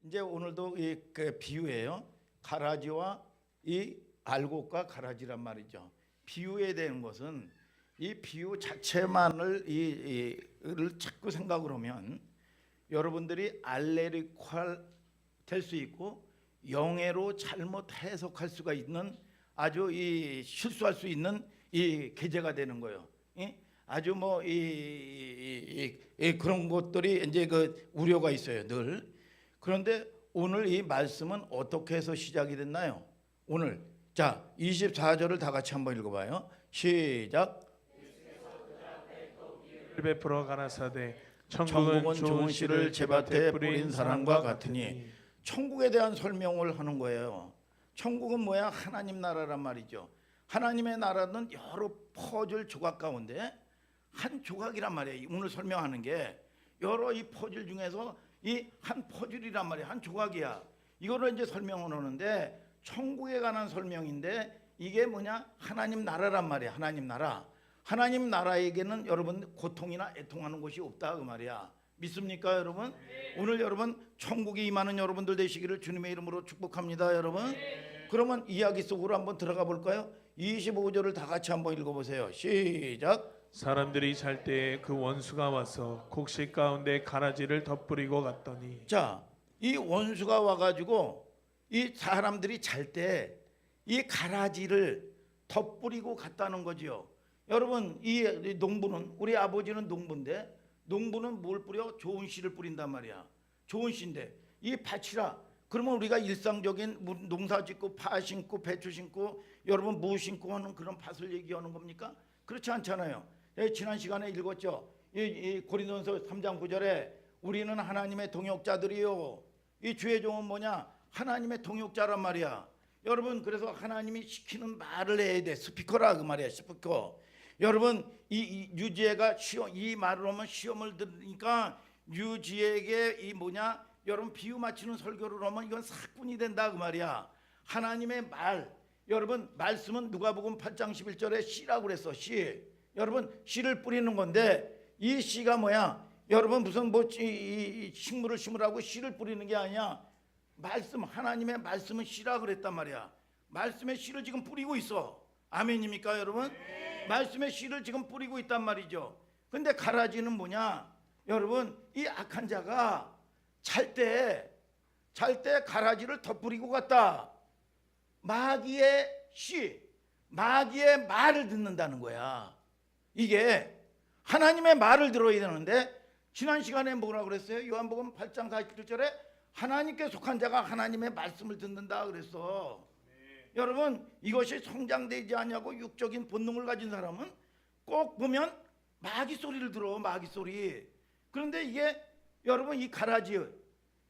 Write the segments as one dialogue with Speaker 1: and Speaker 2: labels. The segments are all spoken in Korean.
Speaker 1: 이제 오늘도 그 비유예요. 가라지와 이 알곡과 가라지란 말이죠. 비유에 대한 것은 이 비유 자체만을 를 자꾸 생각을 하면 여러분들이 알레르기화 될 수 있고 영해로 잘못 해석할 수가 있는 아주 이 실수할 수 있는 이 계제가 되는 거예요. 아주 뭐 그런 것들이 이제 그 우려가 있어요, 늘. 그런데 오늘 이 말씀은 어떻게 해서 시작이 됐나요? 오늘 자 24절을 다 같이 한번 읽어봐요. 시작.
Speaker 2: 베풀어 가라사대
Speaker 1: 천국은 좋은 씨를 제밭에 뿌린 사람과 같으니, 천국에 대한 설명을 하는 거예요. 천국은 뭐야? 하나님 나라란 말이죠. 하나님의 나라는 여러 퍼즐 조각 가운데 한 조각이란 말이에요. 오늘 설명하는 게 여러 이 퍼즐 중에서 이 한 퍼즐이란 말이에요. 한 조각이야. 이거를 이제 설명을 하는데 천국에 관한 설명인데 이게 뭐냐? 하나님 나라란 말이에요. 하나님 나라. 하나님 나라에게는 여러분 고통이나 애통하는 것이 없다 그 말이야. 믿습니까 여러분? 네. 오늘 여러분 천국이 임하는 여러분들 되시기를 주님의 이름으로 축복합니다 여러분. 네. 그러면 이야기 속으로 한번 들어가 볼까요? 25절을 다 같이 한번 읽어보세요. 시작.
Speaker 2: 사람들이 잘 때에 그 원수가 와서 곡식 가운데 가라지를 덧뿌리고 갔더니,
Speaker 1: 자, 이 원수가 와가지고 이 사람들이 잘 때 이 가라지를 덧뿌리고 갔다는 거지요. 여러분 이 농부는, 우리 아버지는 농부인데 농부는 뭘 뿌려? 좋은 씨를 뿌린단 말이야. 좋은 씨인데 이 밭이라 그러면 우리가 일상적인 농사 짓고 파 심고 배추 심고 여러분 무 심고 하는 그런 밭을 얘기하는 겁니까? 그렇지 않잖아요. 지난 시간에 읽었죠. 이 고린도전서 3장 9절에 우리는 하나님의 동역자들이요. 이 주의 종은 뭐냐? 하나님의 동역자란 말이야. 여러분 그래서 하나님이 시키는 말을 해야 돼. 스피커라 그 말이야. 스피커. 여러분 이 유지혜가 이 말을 하면 시험을 들으니까 유지혜에게 이 뭐냐? 여러분 비유 맞추는 설교를 하면 이건 사꾼이 된다 그 말이야. 하나님의 말. 여러분 말씀은 누가복음 8장 11절에 씨라고 그랬어. 씨. 여러분 씨를 뿌리는 건데 이 씨가 뭐야? 여러분 무슨 뭐 이 식물을 심으라고 씨를 뿌리는 게 아니야. 말씀, 하나님의 말씀은 씨라 그랬단 말이야. 말씀의 씨를 지금 뿌리고 있어. 아멘입니까 여러분? 네. 말씀의 씨를 지금 뿌리고 있단 말이죠. 근데 가라지는 뭐냐? 여러분 이 악한 자가 잘 때 가라지를 덧뿌리고 갔다. 마귀의 씨, 마귀의 말을 듣는다는 거야. 이게 하나님의 말을 들어야 되는데 지난 시간에 뭐라고 그랬어요? 요한복음 8장 47절에 하나님께 속한 자가 하나님의 말씀을 듣는다 그랬어. 네. 여러분 이것이 성장되지 않냐고 육적인 본능을 가진 사람은 꼭 보면 마귀 소리를 들어. 마귀 소리. 그런데 이게 여러분 이 가라지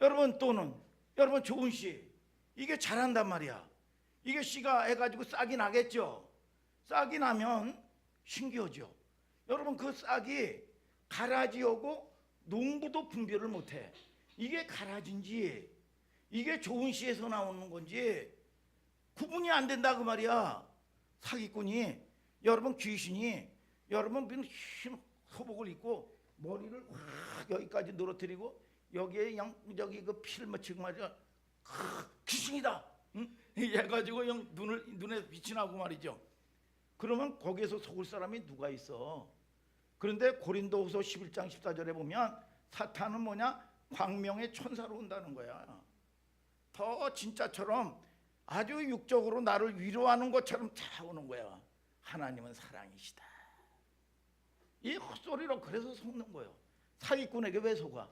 Speaker 1: 여러분 또는 여러분 좋은 씨 이게 자란단 말이야. 이게 씨가 해가지고 싹이 나겠죠. 싹이 나면 신기하죠. 여러분 그 싹이 가라지하고 농부도 분별을 못해. 이게 가라지인지 이게 좋은 씨에서 나오는 건지 구분이 안 된다 그 말이야. 사기꾼이 여러분 귀신이 여러분 흰 소복을 입고 머리를 확 여기까지 늘어뜨리고 여기에 저기 그 피를 묻히고 말이야. 귀신이다. 응? 해가지고 눈에 빛이 나고 말이죠. 그러면 거기에서 속을 사람이 누가 있어? 그런데 고린도후서 11장 14절에 보면 사탄은 뭐냐? 광명의 천사로 온다는 거야. 더 진짜처럼 아주 육적으로 나를 위로하는 것처럼 다 오는 거야. 하나님은 사랑이시다. 이 헛소리로 그래서 속는 거예요. 사기꾼에게 왜 속아?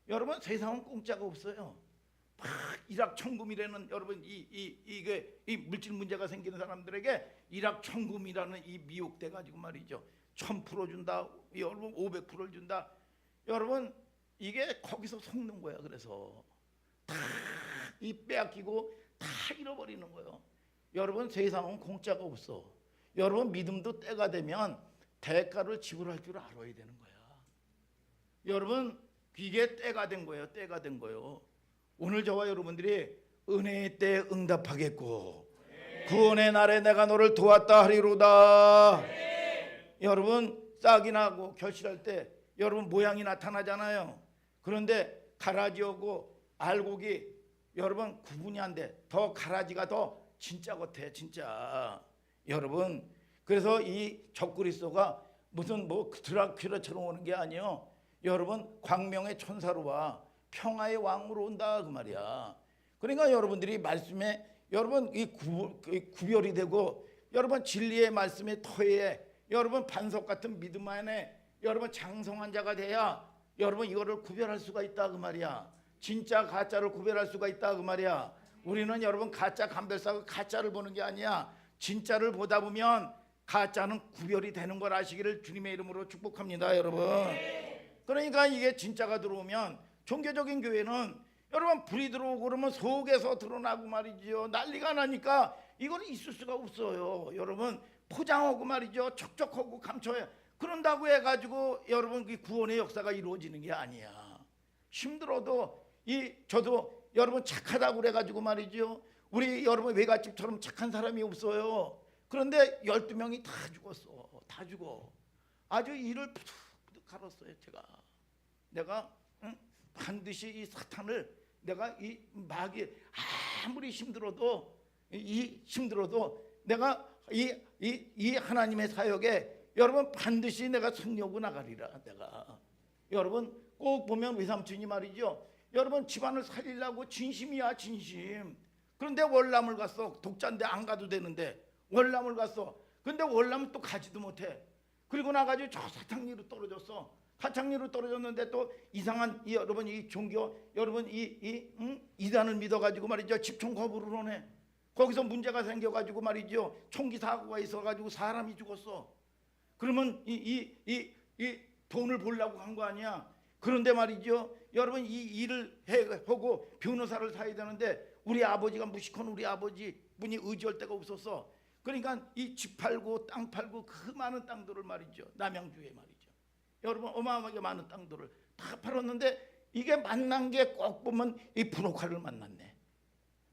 Speaker 1: 여러분 세상은 공짜가 없어요. 막 일확천금이라는 여러분 이 물질 문제가 생기는 사람들에게 일확천금이라는 이 미혹돼 가지고 말이죠. 1000% 준다. 여러분 500%를 준다. 여러분 이게 거기서 속는 거야. 그래서 다 이 빼앗기고 다 잃어버리는 거예요. 여러분 세상은 공짜가 없어. 여러분 믿음도 때가 되면 대가를 지불할 줄 알아야 되는 거야. 여러분 이게 때가 된 거예요. 때가 된 거예요. 오늘 저와 여러분들이 은혜의 때에 응답하겠고 구원의 날에 내가 너를 도왔다 하리로다. 여러분 싹이 나고 결실할 때 여러분 모양이 나타나잖아요. 그런데 가라지 오고 알곡이 여러분 구분이 안 돼. 더 가라지가 더 진짜 같아 진짜. 여러분 그래서 이 적그리스도가 무슨 뭐 드라큘라처럼 오는 게 아니요. 여러분 광명의 천사로 와. 평화의 왕으로 온다 그 말이야. 그러니까 여러분들이 말씀에 여러분 이 구별이 되고 여러분 진리의 말씀의 터에 여러분 반석 같은 믿음 안에 여러분 장성한 자가 돼야 여러분 이거를 구별할 수가 있다 그 말이야. 진짜 가짜를 구별할 수가 있다 그 말이야. 우리는 여러분 가짜 감별사가 가짜를 보는 게 아니야. 진짜를 보다 보면 가짜는 구별이 되는 걸 아시기를 주님의 이름으로 축복합니다 여러분. 그러니까 이게 진짜가 들어오면 종교적인 교회는 여러분 불이 들어오고 그러면 속에서 드러나고 말이죠. 난리가 나니까 이거는 있을 수가 없어요. 여러분 포장하고 말이죠. 척척하고 감춰야 그런다고 해가지고 여러분 그 구원의 역사가 이루어지는 게 아니야. 힘들어도 저도 여러분 착하다고 그래가지고 말이죠. 우리 여러분 외갓집처럼 착한 사람이 없어요. 그런데 12명이 다 죽었어. 다 죽어. 아주 이를 푸득푸득 갈았어요. 내가 반드시 이 사탄을 내가 이 마귀 아무리 힘들어도 내가 이 하나님의 사역에 여러분 반드시 내가 승리하고 나가리라. 내가 여러분 꼭 보면 외삼촌이 말이죠. 여러분 집안을 살리려고 진심이야 진심. 그런데 월남을 갔어. 독자인데 안 가도 되는데 월남을 갔어. 근데 월남은 또 가지도 못해. 그리고 나가지고 저 사탕리로 떨어졌어. 사탕리로 떨어졌는데 또 이상한 여러분 이 종교 여러분 이단을 믿어가지고 말이죠. 집총 거부를 하네. 거기서 문제가 생겨가지고 말이죠. 총기 사고가 있어가지고 사람이 죽었어. 그러면 이 돈을 벌려고 한 거 아니야. 그런데 말이죠. 여러분 이 일을 하고 변호사를 사야 되는데 우리 아버지가 무식한 우리 아버지 분이 의지할 데가 없었어. 그러니까 이 집 팔고 땅 팔고 그 많은 땅들을 말이죠. 남양주에 말이죠. 여러분 어마어마하게 많은 땅들을 다 팔았는데 이게 만난 게 꼭 보면 이 불혹화를 만났네.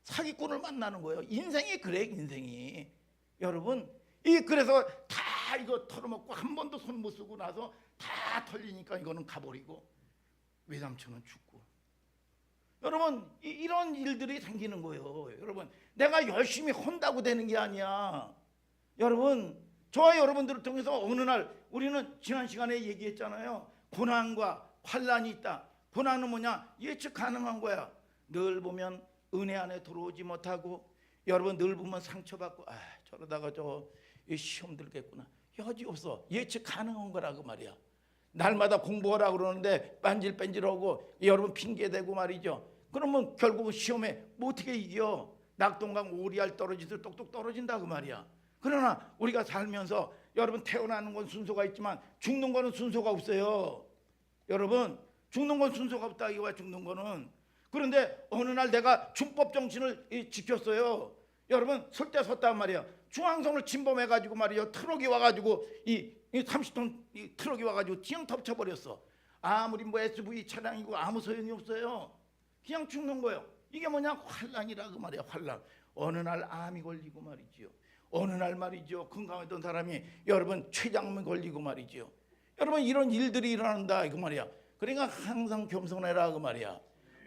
Speaker 1: 사기꾼을 만나는 거예요. 인생이 그래 인생이. 여러분 그래서 다 이거 털어먹고 한 번도 손 못 쓰고 나서 다 털리니까 이거는 가버리고 외삼촌은 죽고. 여러분 이런 일들이 생기는 거예요. 여러분 내가 열심히 혼다고 되는 게 아니야. 여러분 저와 여러분들을 통해서 어느 날 우리는 지난 시간에 얘기했잖아요. 고난과 환난이 있다. 고난은 뭐냐? 예측 가능한 거야. 늘 보면 은혜 안에 들어오지 못하고 여러분 늘 보면 상처받고 저러다가 시험 들겠구나. 여지 없어. 예측 가능한 거라고 말이야. 날마다 공부하라 그러는데 빤질빤질하고 여러분 핑계대고 말이죠. 그러면 결국은 시험에 뭐 어떻게 이겨? 낙동강 오리알 떨어지듯 똑똑 떨어진다 그 말이야. 그러나 우리가 살면서 여러분 태어나는 건 순서가 있지만 죽는 거는 순서가 없어요. 여러분 죽는 건 순서가 없다 이거야. 죽는 거는. 그런데 어느 날 내가 준법 정신을 지켰어요. 여러분 설 때 섰단 말이야. 중앙선을 침범해가지고 말이야. 트럭이 와가지고 이 30톤 이 트럭이 와가지고 그냥 덮쳐버렸어. 아무리 뭐 SUV 차량이고 아무 소용이 없어요. 그냥 죽는 거예요. 이게 뭐냐? 환난이라 그 말이야. 환난. 어느 날 암이 걸리고 말이죠. 어느 날 말이죠. 건강했던 사람이 여러분 췌장암이 걸리고 말이죠. 여러분 이런 일들이 일어난다 그 말이야. 그러니까 항상 겸손해라 그 말이야.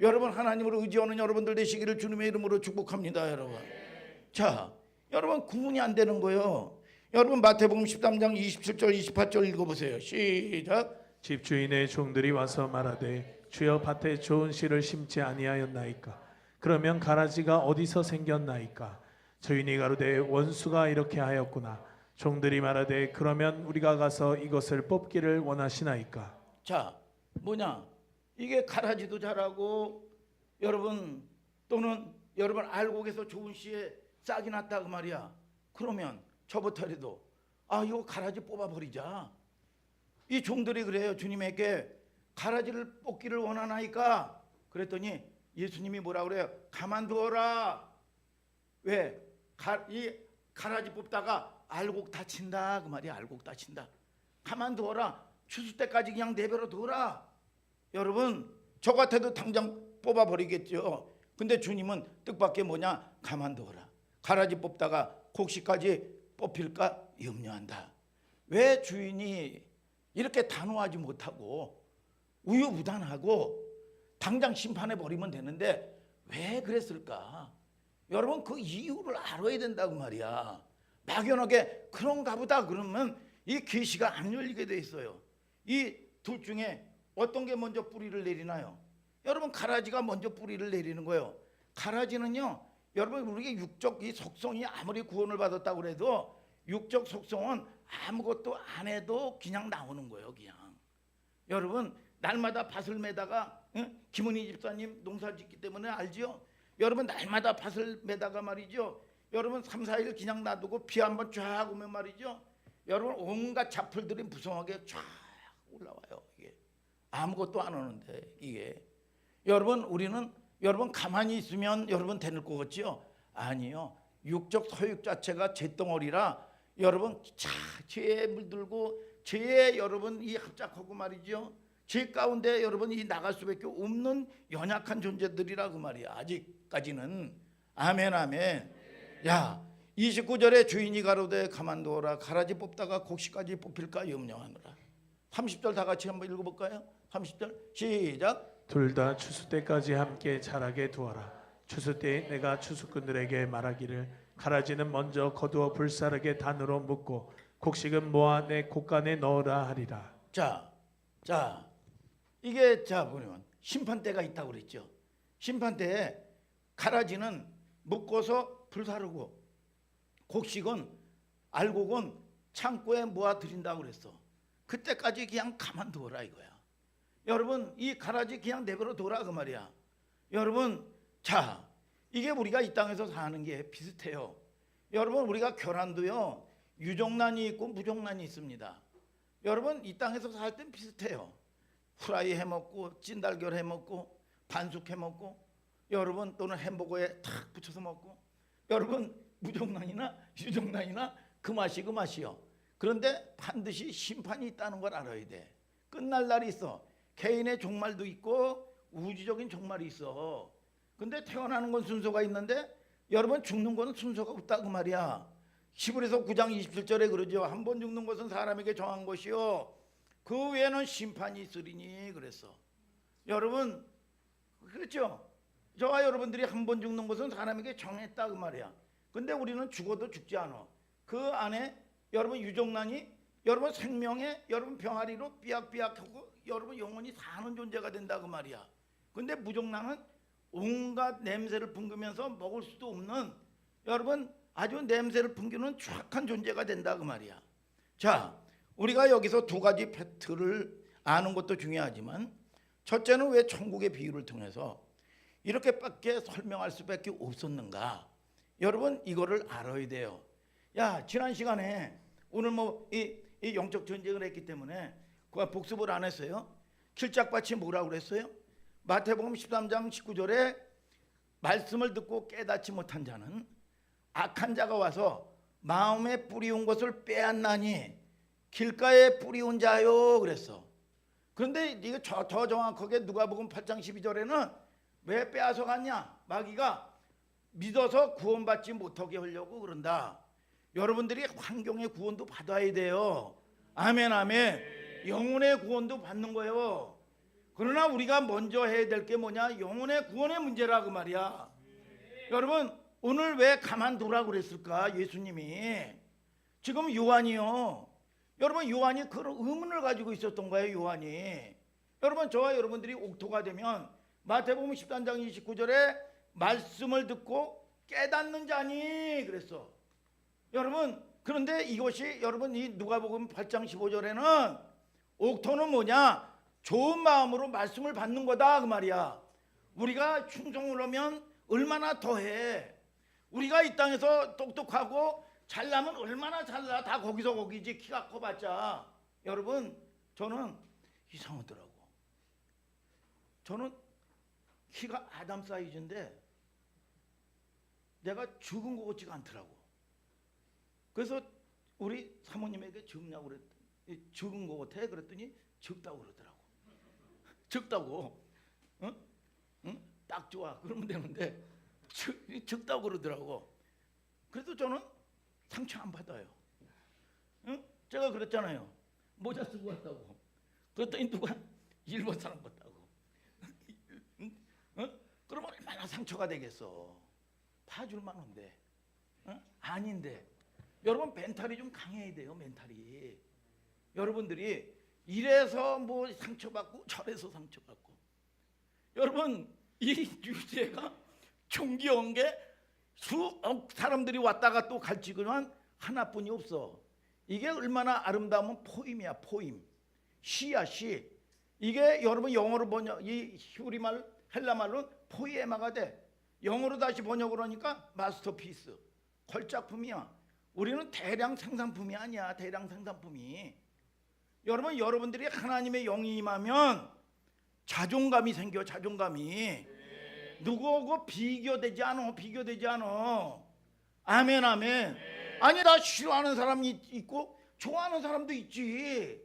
Speaker 1: 여러분 하나님을 의지하는 여러분들 되시기를 주님의 이름으로 축복합니다 여러분. 자 여러분 구분이 안 되는 거예요. 여러분 마태복음 13장 27절 28절 읽어보세요. 시작.
Speaker 2: 집주인의 종들이 와서 말하되 주여 밭에 좋은 씨를 심지 아니하였나이까. 그러면 가라지가 어디서 생겼나이까. 주인이 가로되 원수가 이렇게 하였구나. 종들이 말하되 그러면 우리가 가서 이것을 뽑기를 원하시나이까.
Speaker 1: 자 뭐냐? 이게 가라지도 자라고 여러분 또는 여러분 알곡에서 좋은 씨에 싹이 났다 그 말이야. 그러면 저부터라도 이거 가라지 뽑아버리자. 이 종들이 그래요. 주님에게 가라지를 뽑기를 원하나이까. 그랬더니 예수님이 뭐라 그래요? 가만두어라. 왜? 이 가라지 뽑다가 알곡 다친다 그 말이야. 알곡 다친다. 가만두어라. 추수 때까지 그냥 내버려 둬라. 여러분 저 같아도 당장 뽑아버리겠죠. 근데 주님은 뜻밖의 뭐냐? 가만두어라. 가라지 뽑다가 곡식까지 뽑힐까 염려한다. 왜 주인이 이렇게 단호하지 못하고 우유부단하고 당장 심판해 버리면 되는데 왜 그랬을까? 여러분 그 이유를 알아야 된다고 말이야. 막연하게 그런가 보다 그러면 이 계시가 안 열리게 돼 있어요. 이 둘 중에 어떤 게 먼저 뿌리를 내리나요? 여러분 가라지가 먼저 뿌리를 내리는 거예요. 가라지는요, 여러분 우리가 육적 이 속성이 아무리 구원을 받았다고 그래도 육적 속성은 아무것도 안 해도 그냥 나오는 거예요. 그냥 여러분 날마다 밭을 매다가 김은희 집사님 농사 짓기 때문에 알지요? 여러분 날마다 밭을 매다가 말이죠, 여러분 3, 4일 그냥 놔두고 비 한번 쫙 오면 말이죠, 여러분 온갖 잡풀들이 무성하게 쫙 올라와요. 이게 아무것도 안 오는데 이게 여러분 우리는 여러분 가만히 있으면 여러분 되는 것 같지요? 아니요. 육적 소육 자체가 잿덩어리라 여러분 죄에 물들고 죄에 여러분 이 합작하고 말이죠, 죄 가운데 여러분 이 나갈 수밖에 없는 연약한 존재들이라 그 말이야. 아직까지는. 아멘 아멘. 야 29절에 주인이 가로되 가만두어라 가라지 뽑다가 곡식까지 뽑힐까 염려하노라. 30절 다 같이 한번 읽어볼까요? 30절 시작.
Speaker 2: 둘 다 추수 때까지 함께 자라게 두어라. 추수 때에 내가 추수꾼들에게 말하기를 가라지는 먼저 거두어 불사르게 단으로 묶고 곡식은 모아 내 곡간에 넣으라 하리라.
Speaker 1: 자 이게 자 보면 심판 때가 있다고 그랬죠. 심판 때에 가라지는 묶어서 불사르고 곡식은 알곡은 창고에 모아 드린다고 그랬어. 그때까지 그냥 가만두어라 이거야. 여러분 이 가라지 그냥 내버려 둬라 그 말이야. 여러분 자 이게 우리가 이 땅에서 사는 게 비슷해요. 여러분 우리가 결혼도요 유종난이 있고 무종난이 있습니다. 여러분 이 땅에서 살 땐 비슷해요. 후라이 해먹고 찐달걀 해먹고 반숙 해먹고 여러분 또는 햄버거에 탁 붙여서 먹고 여러분 무종난이나 유종난이나 그 맛이요. 그런데 반드시 심판이 있다는 걸 알아야 돼. 끝날 날이 있어. 개인의 종말도 있고 우주적인 종말이 있어. 근데 태어나는 건 순서가 있는데 여러분 죽는 거는 순서가 없다고 말이야. 히브리서 9장 27절에 그러죠. 한 번 죽는 것은 사람에게 정한 것이요 그 외에는 심판이 있으리니 그랬어. 여러분 그렇죠. 저와 여러분들이 한 번 죽는 것은 사람에게 정했다 그 말이야. 근데 우리는 죽어도 죽지 않아. 그 안에 여러분 유종난이 여러분 생명에 여러분 병아리로 삐약삐약하고 여러분 영원히 사는 존재가 된다 그 말이야. 근데 무종난은 온갖 냄새를 풍기면서 먹을 수도 없는 여러분 아주 냄새를 풍기는 추악한 존재가 된다 그 말이야. 자 우리가 여기서 두 가지 팩트를 아는 것도 중요하지만 첫째는 왜 천국의 비유를 통해서 이렇게밖에 설명할 수밖에 없었는가. 여러분 이거를 알아야 돼요. 야 지난 시간에 오늘 이 영적 전쟁을 했기 때문에 그 복습을 안 했어요. 길짝밭이 뭐라고 그랬어요? 마태복음 13장 19절에 말씀을 듣고 깨닫지 못한 자는 악한 자가 와서 마음에 뿌리운 것을 빼앗나니 길가에 뿌리운 자요 그랬어. 그런데 이게 더 정확하게 누가복음 8장 12절에는 왜 빼앗아 갔냐? 마귀가 믿어서 구원받지 못하게 하려고 그런다. 여러분들이 환경의 구원도 받아야 돼요. 아멘 아멘. 영혼의 구원도 받는 거예요. 그러나 우리가 먼저 해야 될 게 뭐냐? 영혼의 구원의 문제라 그 말이야. 여러분 오늘 왜 가만두라고 그랬을까? 예수님이 지금 요한이요. 여러분 요한이 그런 의문을 가지고 있었던 거예요. 요한이. 여러분 저와 여러분들이 옥토가 되면 마태복음 13장 29절에 말씀을 듣고 깨닫는 자니 그랬어. 여러분 그런데 이것이 여러분 이 누가복음 8장 15절에는 옥토는 뭐냐? 좋은 마음으로 말씀을 받는 거다 그 말이야. 우리가 충성을 하면 얼마나 더해. 우리가 이 땅에서 똑똑하고 잘나면 얼마나 잘나. 다 거기서 거기지. 키가 커봤자. 여러분 저는 이상하더라고. 저는 키가 아담 사이즈인데 내가 적은 것 같지가 않더라고. 그래서 우리 사모님에게 적냐고 그랬더니 적은 것 같아. 그랬더니 적다고 그러더라고. 적다고. 응? 응? 딱 좋아. 그러면 되는데 적다고 그러더라고. 그래도 저는 상처 안 받아요. 응? 제가 그랬잖아요. 모자 쓰고 왔다고. 그랬더니 누가 일본 사람 같다고. 얼마나 상처가 되겠어. 봐줄 만한데, 어? 아닌데. 여러분 멘탈이 좀 강해야 돼요. 멘탈이. 여러분들이 이래서 뭐 상처받고 저래서 상처받고. 여러분 이 유재가 존귀한 게 수억 사람들이 왔다가 또 갈지만 하나뿐이 없어. 이게 얼마나 아름다운 포임이야. 포임. 시야 시. 이게 여러분 영어로 번역, 이 히브리말 헬라말로는 포이에마가 돼. 영어로 다시 번역을 하니까 마스터피스. 걸작품이야. 우리는 대량 생산품이 아니야. 대량 생산품이. 여러분 여러분들이 하나님의 영이 임하면 자존감이 생겨. 자존감이. 누구하고 비교되지 않아. 비교되지 않아. 아멘 아멘. 아니 나 싫어하는 사람이 있고 좋아하는 사람도 있지.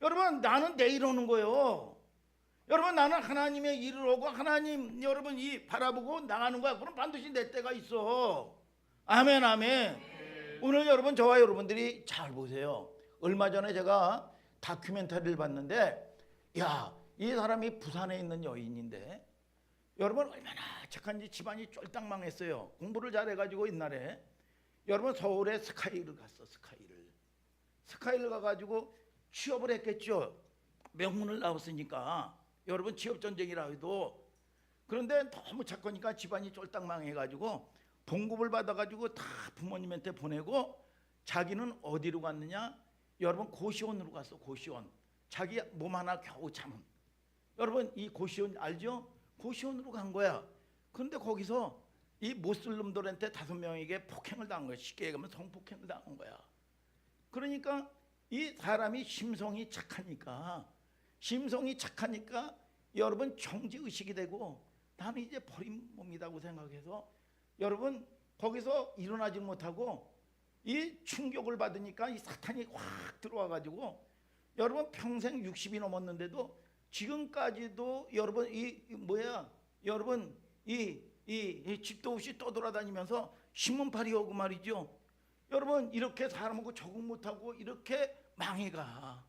Speaker 1: 여러분 나는 내 일 하는 거예요. 여러분 나는 하나님의 일을 하고 하나님 여러분 이 바라보고 나가는 거야. 그럼 반드시 내 때가 있어. 아멘 아멘. 오늘 여러분 저와 여러분들이 잘 보세요. 얼마 전에 제가 다큐멘터리를 봤는데 야, 이 사람이 부산에 있는 여인인데 여러분 얼마나 착한지 집안이 쫄딱 망했어요. 공부를 잘해가지고 옛날에 여러분 서울에 스카이를 갔어. 스카이를 가가지고 취업을 했겠죠. 명문을 나왔으니까. 여러분 취업전쟁이라 해도. 그런데 너무 착하니까 집안이 쫄딱 망해가지고 봉급을 받아가지고 다 부모님한테 보내고 자기는 어디로 갔느냐. 여러분 고시원으로 갔어. 고시원. 자기 몸 하나 겨우 참은. 여러분 이 고시원 알죠? 고시원으로 간 거야. 그런데 거기서 이 모슬림들한테 5명에게 폭행을 당한 거야. 쉽게 얘기하면 성폭행을 당한 거야. 그러니까 이 사람이 심성이 착하니까 여러분 정지의식이 되고 나는 이제 버린 몸이라고 생각해서 여러분 거기서 일어나지 못하고 이 충격을 받으니까 이 사탄이 확 들어와가지고 여러분 평생 60이 넘었는데도 지금까지도 여러분 여러분 이 집도 없이 떠돌아다니면서 신문팔이 오고 말이죠. 여러분 이렇게 사람하고 적응 못하고 이렇게 망해가.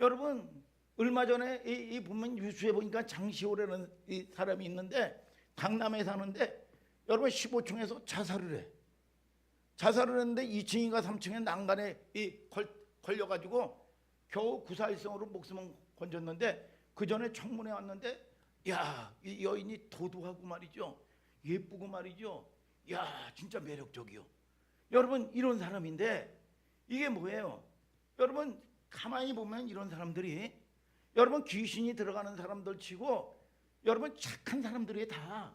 Speaker 1: 여러분 얼마 전에 이 보면 뉴스에 보니까 장시호라는 이 사람이 있는데 강남에 사는데 여러분 15층에서 자살을 해. 자살을 했는데 2층인가 3층에 난간에 걸려가지고 겨우 구사일성으로 목숨은 건졌는데 그 전에 청문회 왔는데 야, 이 여인이 도도하고 말이죠. 예쁘고 말이죠. 야, 진짜 매력적이요. 여러분 이런 사람인데 이게 뭐예요? 여러분 가만히 보면 이런 사람들이 여러분 귀신이 들어가는 사람들 치고 여러분 착한 사람들이 다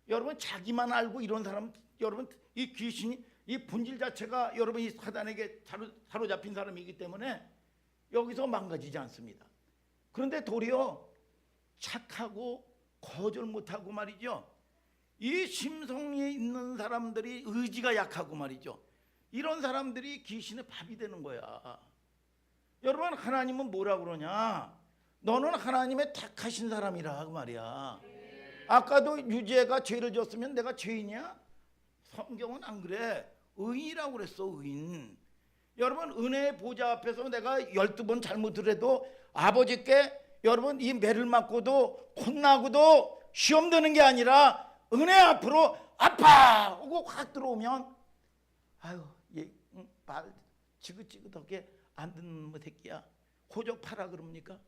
Speaker 1: 여러분 자기만 알고 이런 사람 여러분 이 귀신이 이 본질 자체가 여러분 이 사단에게 사로잡힌 사람이기 때문에 여기서 망가지지 않습니다. 그런데 도리어 착하고 거절 못하고 말이죠. 이 심성이 있는 사람들이 의지가 약하고 말이죠. 이런 사람들이 귀신의 밥이 되는 거야. 여러분 하나님은 뭐라 그러냐? 너는 하나님의 택하신 사람이라 그 말이야. 아까도 유재가 죄를 졌으면 내가 죄인이야? 성경은 안 그래. 의인이라고 그랬어. 의인. 여러분 은혜의 보좌 앞에서 내가 12번 잘못을 해도 아버지께 여러분 이 매를 맞고도 혼나고도 시험 드는 게 아니라 은혜 앞으로 아파 하고 확 들어오면 아유 얘말 지긋지긋하게 안 듣는 뭐 새끼야. 호적파라 그럽니까?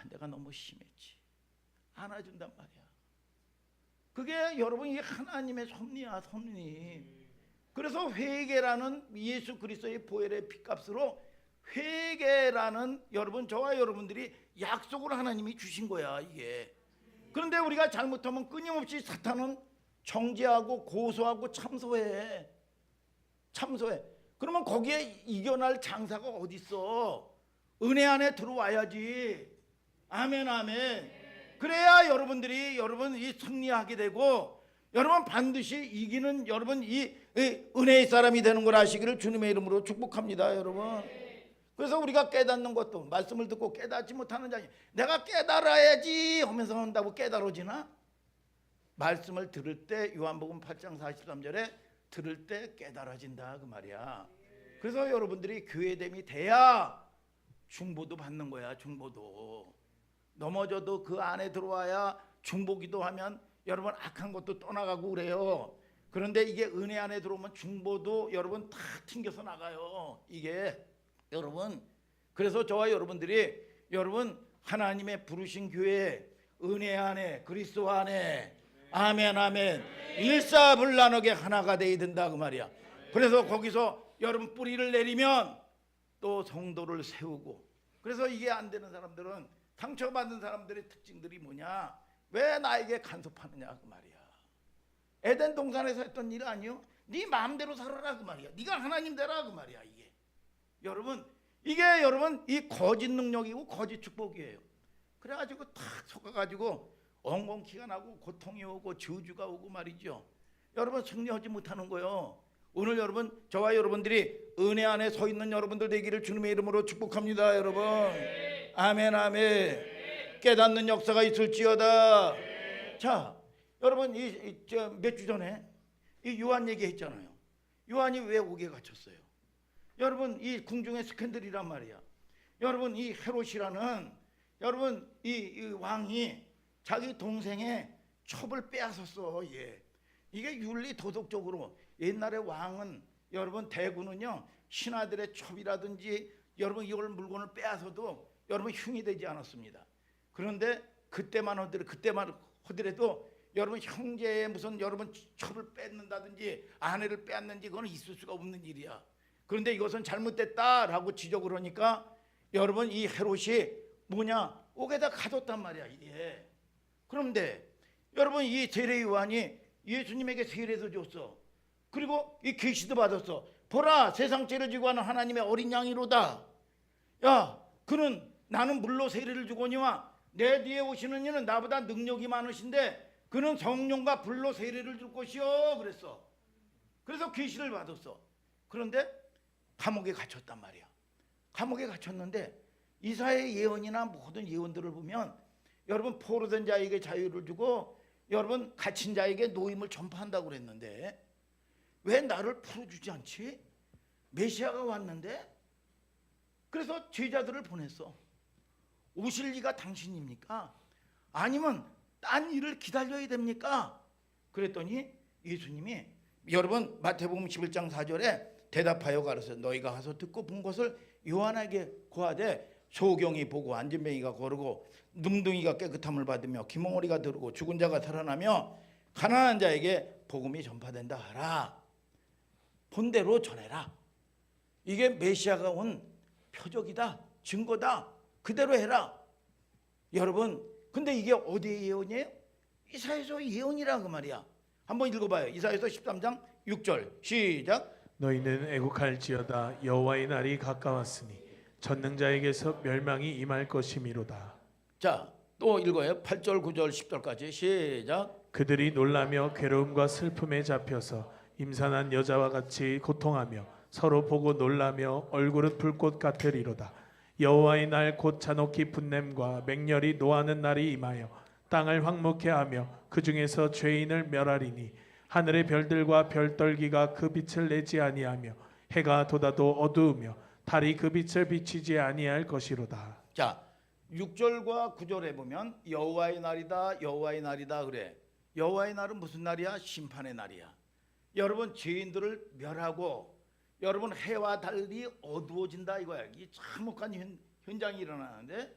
Speaker 1: 내가 너무 심했지. 안아준단 말이야. 그게 여러분 이게 하나님의 섭리야. 섭리. 그래서 회개라는 예수 그리스도의 보혈의 피값으로 회개라는 여러분 저와 여러분들이 약속을 하나님이 주신 거야 이게. 그런데 우리가 잘못하면 끊임없이 사탄은 정죄하고 고소하고 참소해. 그러면 거기에 이겨날 장사가 어디 있어? 은혜 안에 들어와야지. 아멘 아멘. 그래야 여러분들이 여러분 이 승리하게 되고 여러분 반드시 이기는 여러분 이 은혜의 사람이 되는 걸 아시기를 주님의 이름으로 축복합니다 여러분. 그래서 우리가 깨닫는 것도 말씀을 듣고 깨닫지 못하는 자니 내가 깨달아야지 하면서 한다고 깨달아지나? 말씀을 들을 때 요한복음 8장 43절에 들을 때 깨달아진다 그 말이야. 그래서 여러분들이 교회됨이 돼야 중보도 받는 거야. 중보도 넘어져도 그 안에 들어와야 중보기도 하면 여러분 악한 것도 떠나가고 그래요. 그런데 이게 은혜 안에 들어오면 중보도 여러분 다 튕겨서 나가요. 이게 여러분, 그래서 저와 여러분들이 여러분 하나님의 부르신 교회 은혜 안에 그리스도 안에 아멘 아멘 일사불란하게 하나가 돼야 된다 그 말이야. 그래서 거기서 여러분 뿌리를 내리면 또 성도를 세우고. 그래서 이게 안 되는 사람들은, 상처받은 사람들의 특징들이 뭐냐, 왜 나에게 간섭하느냐 그 말이야. 에덴 동산에서 했던 일 아니요? 네 마음대로 살아라 그 말이야. 네가 하나님 되라 그 말이야. 이게 여러분, 이게 여러분 이 거짓 능력이고 거짓 축복이에요. 그래가지고 탁 속아가지고 엉겅퀴가 나고 고통이 오고 저주가 오고 말이죠. 여러분 승리하지 못하는 거요. 오늘 여러분 저와 여러분들이 은혜 안에 서 있는 여러분들 되기를 주님의 이름으로 축복합니다. 여러분 아멘 아멘. 깨닫는 역사가 있을지어다. 자 여러분 몇 주 전에 이 요한 얘기했잖아요. 요한이 왜 옥에 갇혔어요? 여러분 이 궁중의 스캔들이란 말이야. 여러분 이 헤롯이라는 여러분 이 왕이 자기 동생의 첩을 빼앗았어. 예. 이게 윤리 도덕적으로 옛날에 왕은 여러분 대군은요 신하들의 첩이라든지 여러분 이걸 물건을 빼앗아도 여러분 흉이 되지 않았습니다. 그런데 그때만 하더라도 여러분 형제의 무슨 여러분 첩을 뺏는다든지 아내를 빼앗는지 그건 있을 수가 없는 일이야. 그런데 이것은 잘못됐다라고 지적을 하니까 여러분 이 헤롯이 뭐냐 옥에다 가뒀단 말이야. 이게 그런데 여러분 이 세례 요한이 예수님에게 세례도 줬어. 그리고 이 계시도 받았어. 보라 세상 죄를 지고 하는 하나님의 어린 양이로다. 야 그는 나는 물로 세례를 주거니와 내 뒤에 오시는 이는 나보다 능력이 많으신데 그는 성령과 불로 세례를 줄 것이요 그랬어. 그래서 계시를 받았어. 그런데 감옥에 갇혔단 말이야. 감옥에 갇혔는데 이사야의 예언이나 모든 예언들을 보면 여러분 포로된 자에게 자유를 주고 여러분 갇힌 자에게 노임을 전파한다고 그랬는데 왜 나를 풀어주지 않지? 메시아가 왔는데. 그래서 제자들을 보냈어. 오실 리가 당신입니까? 아니면 딴 일을 기다려야 됩니까? 그랬더니 예수님이 여러분 마태복음 11장 4절에 대답하여 가로되 너희가 가서 듣고 본 것을 요한에게 고하되 소경이 보고 안진뱅이가 거르고 능둥이가 깨끗함을 받으며 기몽어리가 들고 죽은 자가 살아나며 가난한 자에게 복음이 전파된다 하라. 본대로 전해라. 이게 메시아가 온 표적이다, 증거다. 그대로 해라. 여러분 근데 이게 어디의 예언이에요? 이사야서 예언이라 그 말이야. 한번 읽어봐요. 이사야서 13장 6절 시작.
Speaker 2: 너희는 애국할지어다 여호와의 날이 가까웠으니 전능자에게서 멸망이 임할 것이미로다.
Speaker 1: 자, 또 읽어요. 8절 9절 10절까지 시작.
Speaker 2: 그들이 놀라며 괴로움과 슬픔에 잡혀서 임산한 여자와 같이 고통하며 서로 보고 놀라며 얼굴은 불꽃 같으리로다. 여호와의 날 곧 잔혹히 분냄과 맹렬히 노하는 날이 임하여 땅을 황무케 하며 그 중에서 죄인을 멸하리니 하늘의 별들과 별떨기가 그 빛을 내지 아니하며 해가 돋아도 어두우며 달이 그 빛을 비치지 아니할 것이로다.
Speaker 1: 자, 6절과 9절에 보면 여호와의 날이다 여호와의 날이다 그래. 여호와의 날은 무슨 날이야? 심판의 날이야. 여러분 죄인들을 멸하고 여러분 해와 달이 어두워진다 이거야. 이 참혹한 현장이 일어나는데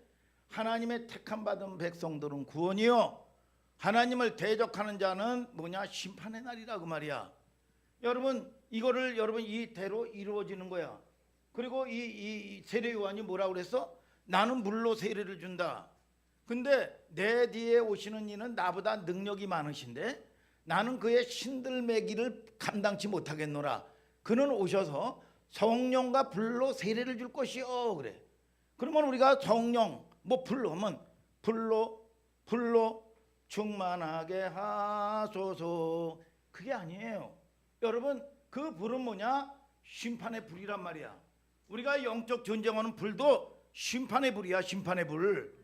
Speaker 1: 하나님의 택함 받은 백성들은 구원이요 하나님을 대적하는 자는 뭐냐? 심판의 날이라 그 말이야. 여러분 이거를 여러분 이대로 이루어지는 거야. 그리고 이 세례 요한이 뭐라고 그랬어? 나는 물로 세례를 준다. 근데 내 뒤에 오시는 이는 나보다 능력이 많으신데 나는 그의 신들매기를 감당치 못하겠노라. 그는 오셔서 성령과 불로 세례를 줄 것이요 그래. 그러면 우리가 성령 뭐 불로 하면 불로 충만하게 하소서 그게 아니에요. 여러분 그 불은 뭐냐? 심판의 불이란 말이야. 우리가 영적 전쟁하는 불도 심판의 불이야. 심판의 불.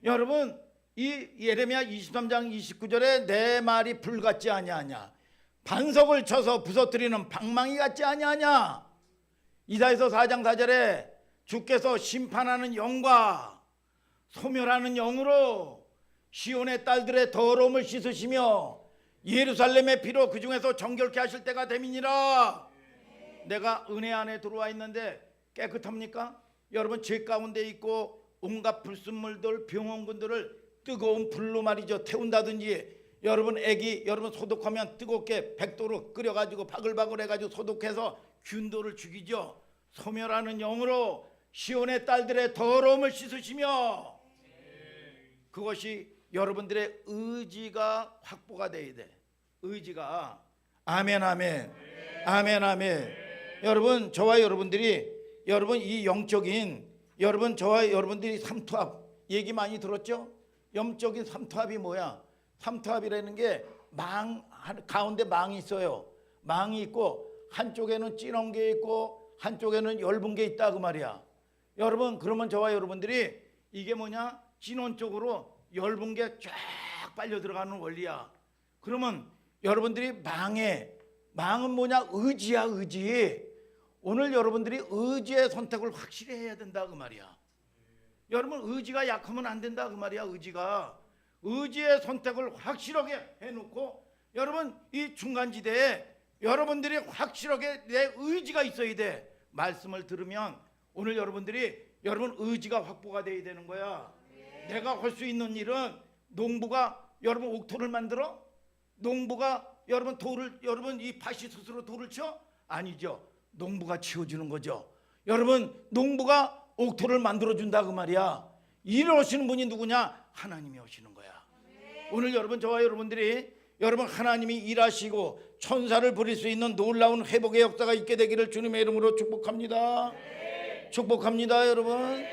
Speaker 1: 여러분 이 예레미야 23장 29절에 내 말이 불 같지 아니하냐 반석을 쳐서 부서뜨리는 방망이 같지 아니하냐. 이사야서 4장 4절에 주께서 심판하는 영과 소멸하는 영으로 시온의 딸들의 더러움을 씻으시며 예루살렘의 피로 그 중에서 정결케 하실 때가 됨이니라. 내가 은혜 안에 들어와 있는데 깨끗합니까? 여러분 죄 가운데 있고 온갖 불순물들 병원군들을 뜨거운 불로 말이죠 태운다든지, 여러분 애기 여러분 소독하면 뜨겁게 100도로 끓여가지고 바글바글 해가지고 소독해서 균도를 죽이죠. 소멸하는 영으로 시온의 딸들의 더러움을 씻으시며, 그것이 여러분들의 의지가 확보가 돼야 돼. 의지가. 아멘 아멘 아멘 아멘. 여러분 저와 여러분들이 여러분 이 영적인 여러분 저와 여러분들이 삼투압 얘기 많이 들었죠? 영적인 삼투압이 뭐야? 삼투압이라는 게 망 가운데 망이 있어요. 망이 있고 한쪽에는 진한 게 있고 한쪽에는 엷은 게 있다 그 말이야. 여러분 그러면 저와 여러분들이 이게 뭐냐? 진원 쪽으로 엷은 게 쫙 빨려 들어가는 원리야. 그러면 여러분들이 망은 뭐냐? 의지야 의지. 오늘 여러분들이 의지의 선택을 확실히 해야 된다 그 말이야. 여러분 의지가 약하면 안 된다 그 말이야. 의지의 선택을 확실하게 해놓고 여러분 이 중간지대에 여러분들이 확실하게 내 의지가 있어야 돼. 말씀을 들으면 오늘 여러분들이 여러분 의지가 확보가 돼야 되는 거야. 내가 할 수 있는 일은 농부가 여러분 옥토를 만들어? 농부가 여러분 돌을 여러분 이 파시스스로 돌을 쳐? 아니죠. 농부가 치워주는 거죠. 여러분 농부가 옥토를 만들어준다 그 말이야. 일을 하시는 분이 누구냐? 하나님이 하시는 거야. 오늘 여러분 저와 여러분들이 여러분 하나님이 일하시고 천사를 부릴 수 있는 놀라운 회복의 역사가 있게 되기를 주님의 이름으로 축복합니다. 축복합니다 여러분.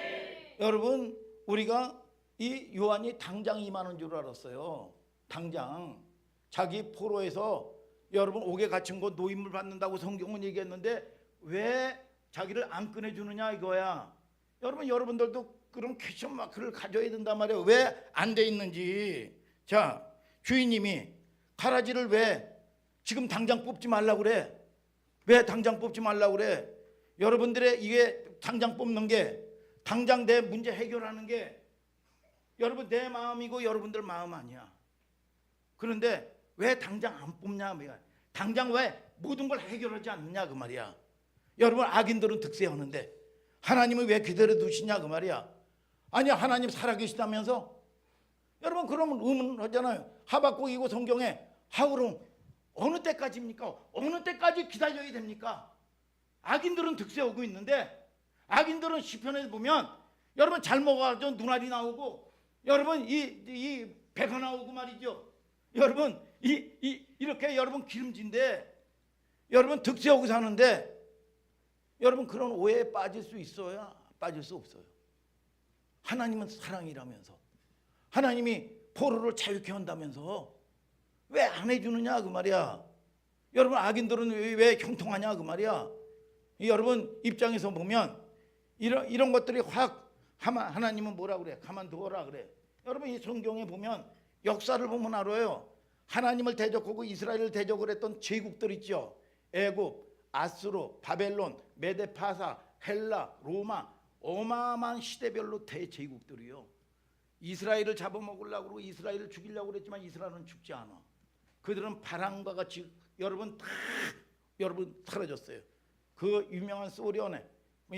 Speaker 1: 여러분 우리가 이 요한이 당장 임하는 줄 알았어요. 당장 자기 포로에서 여러분 옥에 갇힌 거 노임을 받는다고 성경은 얘기했는데 왜 자기를 안 꺼내주느냐 이거야. 여러분 여러분들도 그런 퀘스천 마크를 가져야 된단 말이에요. 왜 안 돼 있는지. 자 주인님이 가라지를 왜 지금 당장 뽑지 말라고 그래? 왜 당장 뽑지 말라고 그래? 여러분들의 이게 당장 뽑는 게 당장 내 문제 해결하는 게 여러분 내 마음이고 여러분들 마음 아니야. 그런데 왜 당장 안 뽑냐? 당장 왜 모든 걸 해결하지 않느냐 그 말이야. 여러분 악인들은 득세하는데 하나님은 왜 그대로 두시냐 그 말이야. 아니 하나님 살아계시다면서? 여러분 그러면 의문하잖아요. 하박국이고 성경에 그럼 어느 때까지입니까? 어느 때까지 기다려야 됩니까? 악인들은 득세하고 있는데 악인들은 시편에 보면 여러분 잘 먹어가지고 눈알이 나오고 여러분 이 배가 나오고 말이죠. 여러분 이렇게 여러분 기름진데 여러분 득세하고 사는데 여러분 그런 오해에 빠질 수 있어야 빠질 수 없어요. 하나님은 사랑이라면서 하나님이 포로를 자유케 한다면서 왜 안 해주느냐 그 말이야. 여러분 악인들은 왜 형통하냐 그 말이야. 여러분 입장에서 보면 이런 것들이 확 하나님은 뭐라 그래? 가만두어라 그래. 여러분 이 성경에 보면 역사를 보면 알아요. 하나님을 대적하고 이스라엘을 대적을 했던 제국들 있죠. 애굽, 아수르, 바벨론, 메데파사, 헬라, 로마, 어마어마한 시대별로 대제국들이요. 이스라엘을 잡아먹으려고 그러고 이스라엘을 죽이려고 그랬지만 이스라엘은 죽지 않아. 그들은 바람과 같이 여러분 다 여러분 사라졌어요. 그 유명한 소련의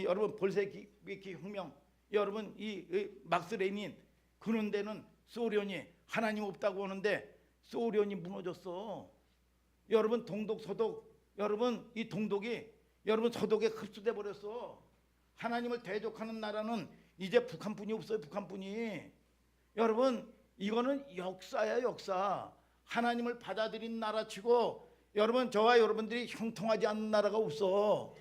Speaker 1: 여러분 볼셰비키 혁명, 여러분 이 막스 레닌 그런 데는 소련이 하나님 없다고 하는데 소련이 무너졌어. 여러분 동독 서독 여러분 이 동독이 여러분 서독에 흡수돼 버렸어. 하나님을 대적하는 나라는 이제 북한뿐이 없어요. 북한뿐이. 여러분 이거는 역사야 역사. 하나님을 받아들인 나라치고 여러분 저와 여러분들이 형통하지 않는 나라가 없어.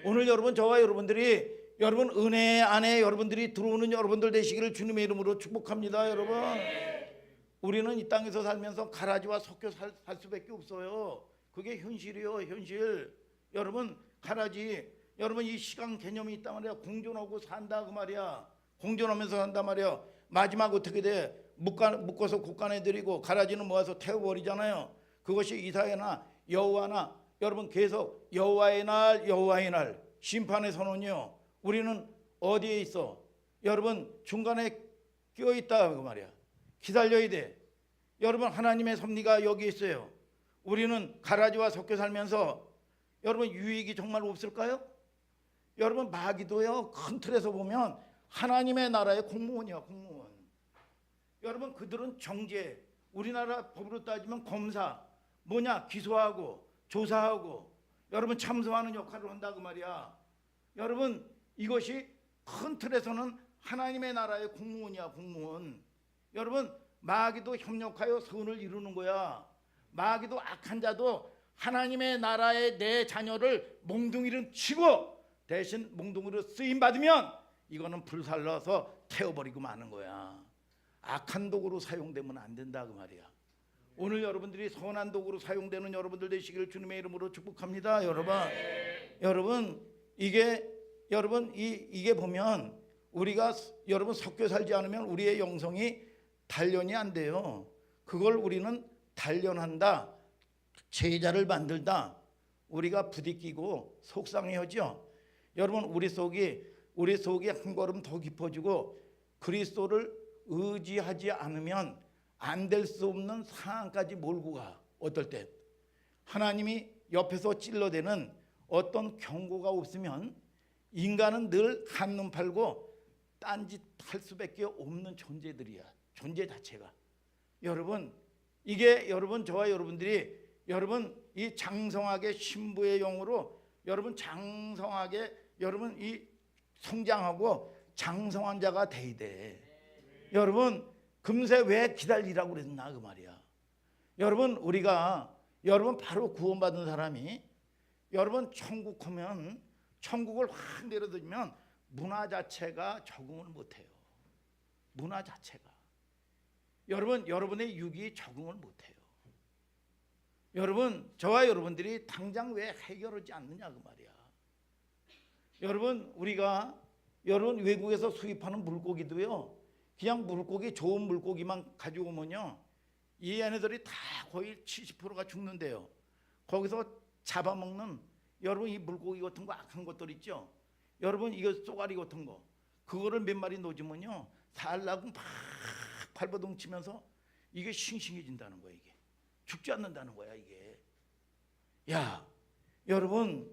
Speaker 1: 오늘 여러분 저와 여러분들이 여러분 은혜 안에 여러분들이 들어오는 여러분들 되시기를 주님의 이름으로 축복합니다. 여러분 우리는 이 땅에서 살면서 가라지와 섞여 살 수밖에 없어요. 그게 현실이요 현실. 여러분 가라지 여러분 이 시간 개념이 있단 말이야. 공존하고 산다 그 말이야. 공존하면서 산다 말이야. 마지막 어떻게 돼? 묶어서 곳간에 들이고 가라지는 모아서 태워버리잖아요. 그것이 이사야나 여호와나 여러분 계속 여호와의 날 심판의 선언이요. 우리는 어디에 있어? 여러분 중간에 끼어있다 그 말이야. 기다려야 돼. 여러분, 하나님의 섭리가 여기 있어요. 우리는 가라지와 섞여 살면서 여러분 유익이 정말 없을까요? 여러분, 마귀도요, 큰 틀에서 보면 하나님의 나라의 공무원이야, 공무원. 여러분, 그들은 정죄, 우리나라 법으로 따지면 검사, 뭐냐, 기소하고 조사하고 여러분 참소하는 역할을 한다 그 말이야. 여러분, 이것이 큰 틀에서는 하나님의 나라의 공무원이야, 공무원. 여러분, 마귀도 협력하여 선을 이루는 거야. 마귀도 악한 자도 하나님의 나라의 내 자녀를 몽둥이를 치고 대신 몽둥이로 쓰임 받으면 이거는 불살라서 태워버리고 마는 거야. 악한 도구로 사용되면 안 된다 그 말이야. 오늘 여러분들이 선한 도구로 사용되는 여러분들 되시기를 주님의 이름으로 축복합니다. 여러분 이게 보면 우리가 여러분 섞여 살지 않으면 우리의 영성이 단련이 안 돼요. 그걸 우리는 단련한다, 제자를 만들다, 우리가 부딪히고 속상해하죠. 여러분, 우리 속이 한 걸음 더 깊어지고 그리스도를 의지하지 않으면 안 될 수 없는 상황까지 몰고 가. 어떨 때 하나님이 옆에서 찔러대는 어떤 경고가 없으면 인간은 늘 한눈 팔고 딴짓 할 수밖에 없는 존재들이야. 존재 자체가. 여러분, 이게 여러분, 저와 여러분들이 여러분 이 장성하게 신부의 영으로 여러분 장성하게 여러분 이 성장하고 장성한 자가 돼야 돼. 여러분, 금세 왜 기다리라고 그랬나 그 말이야. 여러분, 우리가 여러분 바로 구원받은 사람이 여러분 천국 하면 천국을 확 내려드리면 문화 자체가 적응을 못해요. 문화 자체가. 여러분, 여러분의 육이 적응을 못해요. 여러분, 저와 여러분들이 당장 왜 해결하지 않느냐 그 말이야. 여러분, 우리가 여러분 외국에서 수입하는 물고기도요, 그냥 물고기 좋은 물고기만 가지고 오면요, 이 얘네들이 다 거의 70%가 죽는데요. 거기서 잡아먹는 여러분 이 물고기 같은 거 악한 것들 있죠. 여러분 이거 쏘가리 같은 거 그거를 몇 마리 놓으면요 살라고 막 발버둥 치면서 이게 싱싱해진다는 거야. 이게 죽지 않는다는 거야 이게. 야, 여러분,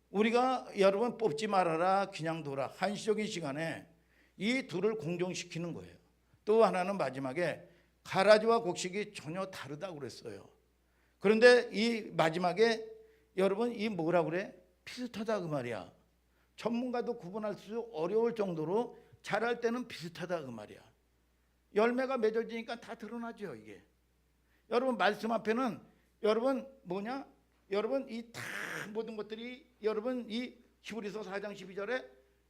Speaker 1: 우리가 여러분 뽑지 말아라 그냥 둬라 한시적인 시간에 이 둘을 공존시키는 거예요. 또 하나는 마지막에 가라지와 곡식이 전혀 다르다고 그랬어요. 그런데 이 마지막에 여러분 이 뭐라 그래? 비슷하다 그 말이야. 전문가도 구분할 수 어려울 정도로 자랄 때는 비슷하다 그 말이야. 열매가 맺어지니까 다 드러나죠 이게. 여러분, 말씀 앞에는 여러분 뭐냐? 여러분 이 다 모든 것들이 여러분 이 히브리서 4장 12절에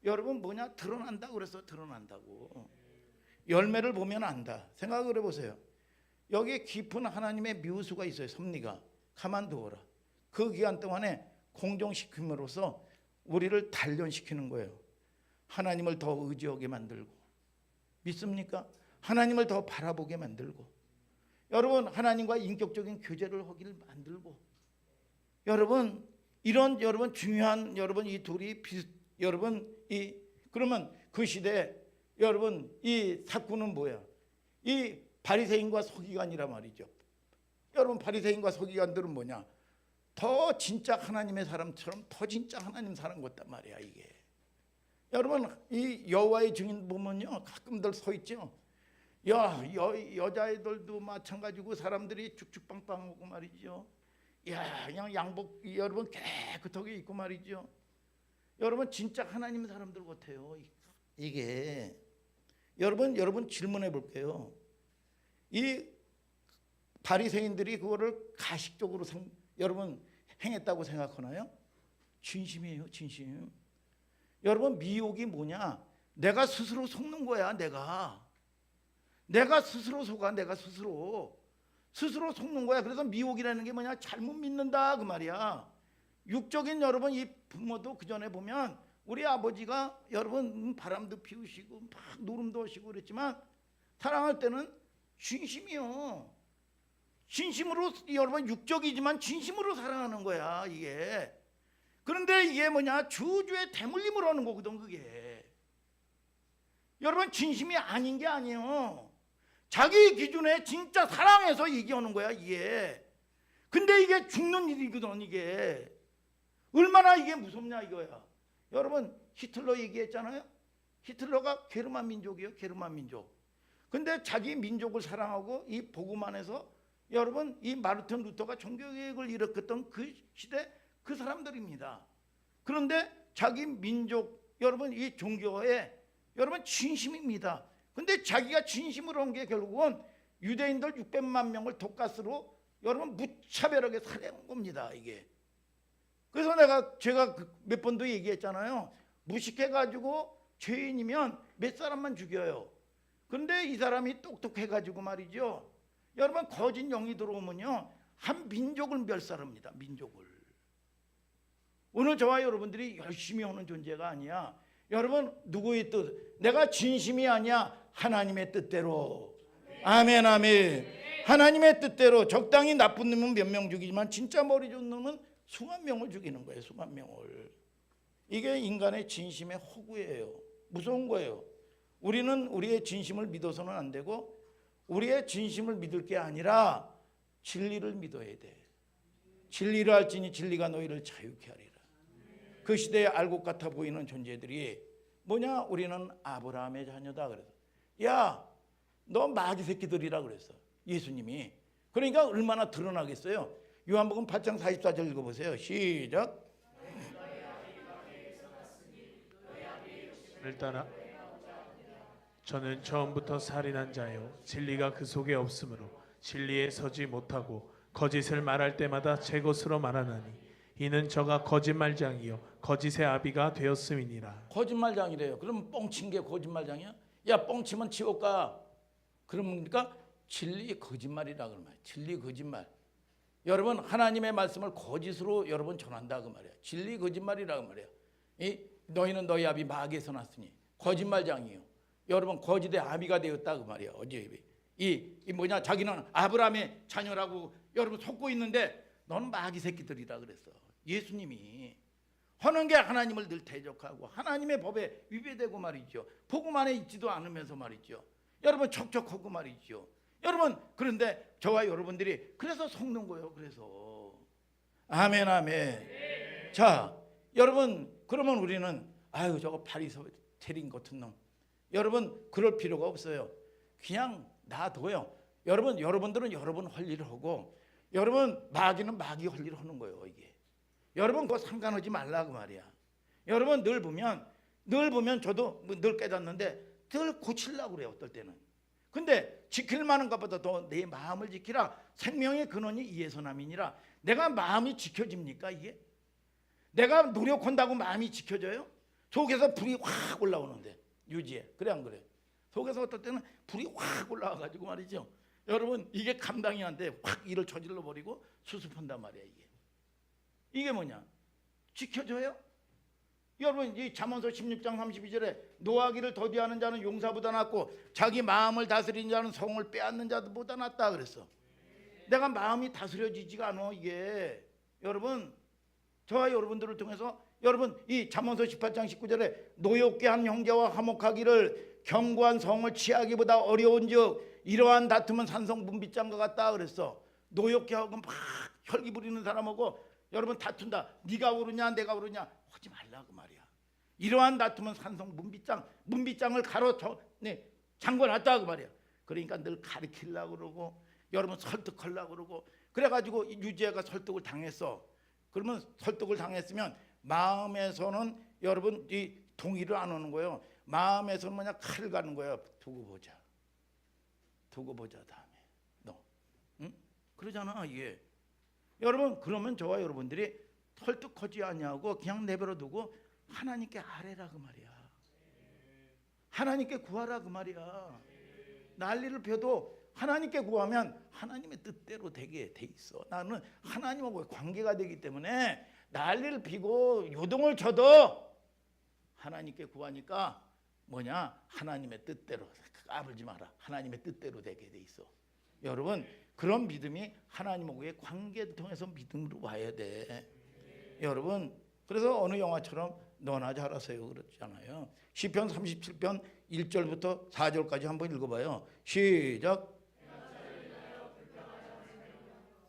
Speaker 1: 여러분 뭐냐? 드러난다 그래서 드러난다고. 열매를 보면 안다. 생각을 해보세요. 여기에 깊은 하나님의 묘수가 있어요. 섭리가. 가만두어라. 그 기간 동안에 공정시킴으로써 우리를 단련시키는 거예요. 하나님을 더 의지하게 만들고. 믿습니까? 하나님을 더 바라보게 만들고. 여러분, 하나님과 인격적인 교제를 하기를 만들고. 여러분, 이런 여러분 중요한 여러분 이 둘이 여러분 이 그러면 그 시대에 여러분 이 사건은 뭐야? 이 바리새인과 서기관이라 말이죠. 여러분, 바리새인과 서기관들은 뭐냐? 더 진짜 하나님의 사람처럼 더 진짜 하나님 사람 같단 말이야 이게. 여러분, 이 여호와의 증인 보면요 가끔들 서 있죠. 여자애들도 마찬가지고 사람들이 쭉쭉빵빵하고 말이죠. 야, 그냥 양복 여러분 깨끗하게 입고 말이죠. 여러분 진짜 하나님 사람들 같아요 이게. 여러분 질문해 볼게요. 이 바리새인들이 그거를 가식적으로 여러분 행했다고 생각하나요? 진심이에요, 진심. 여러분, 미혹이 뭐냐? 내가 스스로 속는 거야. 내가 스스로 속아. 내가 스스로 속는 거야. 그래서 미혹이라는 게 뭐냐? 잘못 믿는다 그 말이야. 육적인 여러분 이 부모도 그 전에 보면 우리 아버지가 여러분 바람도 피우시고 막 노름도 하시고 그랬지만 사랑할 때는 진심이요. 진심으로 여러분 육적이지만 진심으로 사랑하는 거야 이게. 그런데 이게 뭐냐? 주주의 대물림을 하는 거거든 그게. 여러분, 진심이 아닌 게 아니에요. 자기 기준에 진짜 사랑해서 얘기하는 거야 이게. 근데 이게 죽는 일이거든. 이게 얼마나 이게 무섭냐 이거야. 여러분 히틀러 얘기했잖아요. 히틀러가 게르만 민족이에요. 게르만 민족. 근데 자기 민족을 사랑하고 이 복음 안에서 여러분 이 마르틴 루터가 종교개혁을 일으켰던 그 시대 그 사람들입니다. 그런데 자기 민족 여러분 이 종교에 여러분 진심입니다. 근데 자기가 진심으로 한 게 결국은 유대인들 600만 명을 독가스로 여러분 무차별하게 살해한 겁니다 이게. 그래서 제가 몇 번도 얘기했잖아요. 무식해가지고 죄인이면 몇 사람만 죽여요. 근데 이 사람이 똑똑해가지고 말이죠. 여러분 거짓 영이 들어오면요 한 민족을 멸살합니다. 민족을. 오늘 저와 여러분들이 열심히 하는 존재가 아니야. 여러분 누구의 뜻? 내가 진심이 아니야. 하나님의 뜻대로. 아멘 아멘. 하나님의 뜻대로 적당히 나쁜 놈은 몇 명 죽이지만 진짜 머리 좋은 놈은 수만 명을 죽이는 거예요. 수만 명을. 이게 인간의 진심의 허구예요. 무서운 거예요. 우리는 우리의 진심을 믿어서는 안 되고 우리의 진심을 믿을 게 아니라 진리를 믿어야 돼. 진리를 알지니 진리가 너희를 자유케 하리라. 그 시대에 알곡 같아 보이는 존재들이 뭐냐? 우리는 아브라함의 자녀다 그래서. 야, 너 마귀 새끼들이라 그랬어. 예수님이. 그러니까 얼마나 드러나겠어요. 요한복음 8장 44절 읽어보세요. 시작.
Speaker 2: 를 따라 저는 처음부터 살인한 자요 진리가 그 속에 없으므로 진리에 서지 못하고 거짓을 말할 때마다 제 것으로 말하나니 이는 저가 거짓말장이요 거짓의 아비가 되었음이니라.
Speaker 1: 거짓말장이래요. 그럼 뻥친 게 거짓말장이야? 야, 뻥치면 지옥 가. 그러니까 진리 거짓말이라 그런 말이야. 진리 거짓말. 여러분 하나님의 말씀을 거짓으로 여러분 전한다 그 말이야. 진리 거짓말이라 그 말이야. 너희는 너희 아비 마귀에서 났으니 거짓말장이요. 여러분 거짓의 아비가 되었다 그 말이야. 어제 이 뭐냐? 자기는 아브라함의 자녀라고 여러분 속고 있는데 너는 마귀 새끼들이라 그랬어. 예수님이 하는 게 하나님을 늘 대적하고 하나님의 법에 위배되고 말이죠. 복음 안에 있지도 않으면서 말이죠. 여러분 척척하고 말이죠. 여러분 그런데 저와 여러분들이 그래서 속는 거예요. 그래서 아멘 아멘. 자 여러분 그러면 우리는 아유 저거 바리새인 같은 놈. 여러분 그럴 필요가 없어요. 그냥 놔둬요. 여러분들은 여러분 할 일을 하고 여러분 마귀는 마귀 할 일을 하는 거예요. 이게 여러분 그거 상관하지 말라 그 말이야. 여러분 늘 보면 저도 늘 깨닫는데 늘 고치려고 그래요. 어떨 때는. 근데 지킬 만한 것보다 더 내 마음을 지키라. 생명의 근원이 이에서 남이니라. 내가 마음이 지켜집니까 이게? 내가 노력한다고 마음이 지켜져요? 속에서 불이 확 올라오는데 유지해. 그래 안 그래? 속에서 어떨 때는 불이 확 올라와가지고 말이죠. 여러분 이게 감당이 안 돼. 확 일을 저질러 버리고 수습한단 말이야 이게. 이게 뭐냐? 지켜져요? 여러분 이 잠언서 16장 32절에 노하기를 더디하는 자는 용사보다 낫고 자기 마음을 다스리는 자는 성을 빼앗는 자보다 낫다 그랬어. 내가 마음이 다스려지지가 않아 이게. 여러분 저와 여러분들을 통해서 여러분 이 잠언서 18장 19절에 노엽게 한 형제와 화목하기를 견고한 성을 취하기보다 어려운즉 이러한 다툼은 산성 문빗장과 같다 그랬어. 노엽게 하고 막 혈기 부리는 사람하고 여러분 다툰다. 네가 오르냐 내가 오르냐 하지 말라 그 말이야. 이러한 다툼은 산성 문빗장을 잠궈놨다 그 말이야. 그러니까 늘 가르치려고 그러고 여러분 설득하려고 그러고 그래가지고 유지애가 설득을 당했어. 그러면 설득을 당했으면 마음에서는 여러분 이 동의를 안 하는 거예요. 마음에서는 뭐냐 칼을 가는 거예요. 두고 보자 다음에 너 응? 그러잖아 이게. 여러분 그러면 저와 여러분들이 설득하지 아니하고 그냥 내버려 두고 하나님께 아뢰라 그 말이야. 하나님께 구하라 그 말이야. 난리를 펴도 하나님께 구하면 하나님의 뜻대로 되게 돼 있어. 나는 하나님하고 관계가 되기 때문에 난리를 피고 요동을 쳐도 하나님께 구하니까 뭐냐? 하나님의 뜻대로. 까불지 마라. 하나님의 뜻대로 되게 돼 있어. 여러분 그런 믿음이 하나님하고의 관계를 통해서 믿음으로 와야 돼. 여러분 그래서 어느 영화처럼 너나 잘하세요 그랬잖아요. 시편 37편 1절부터 4절까지 한번 읽어봐요. 시작.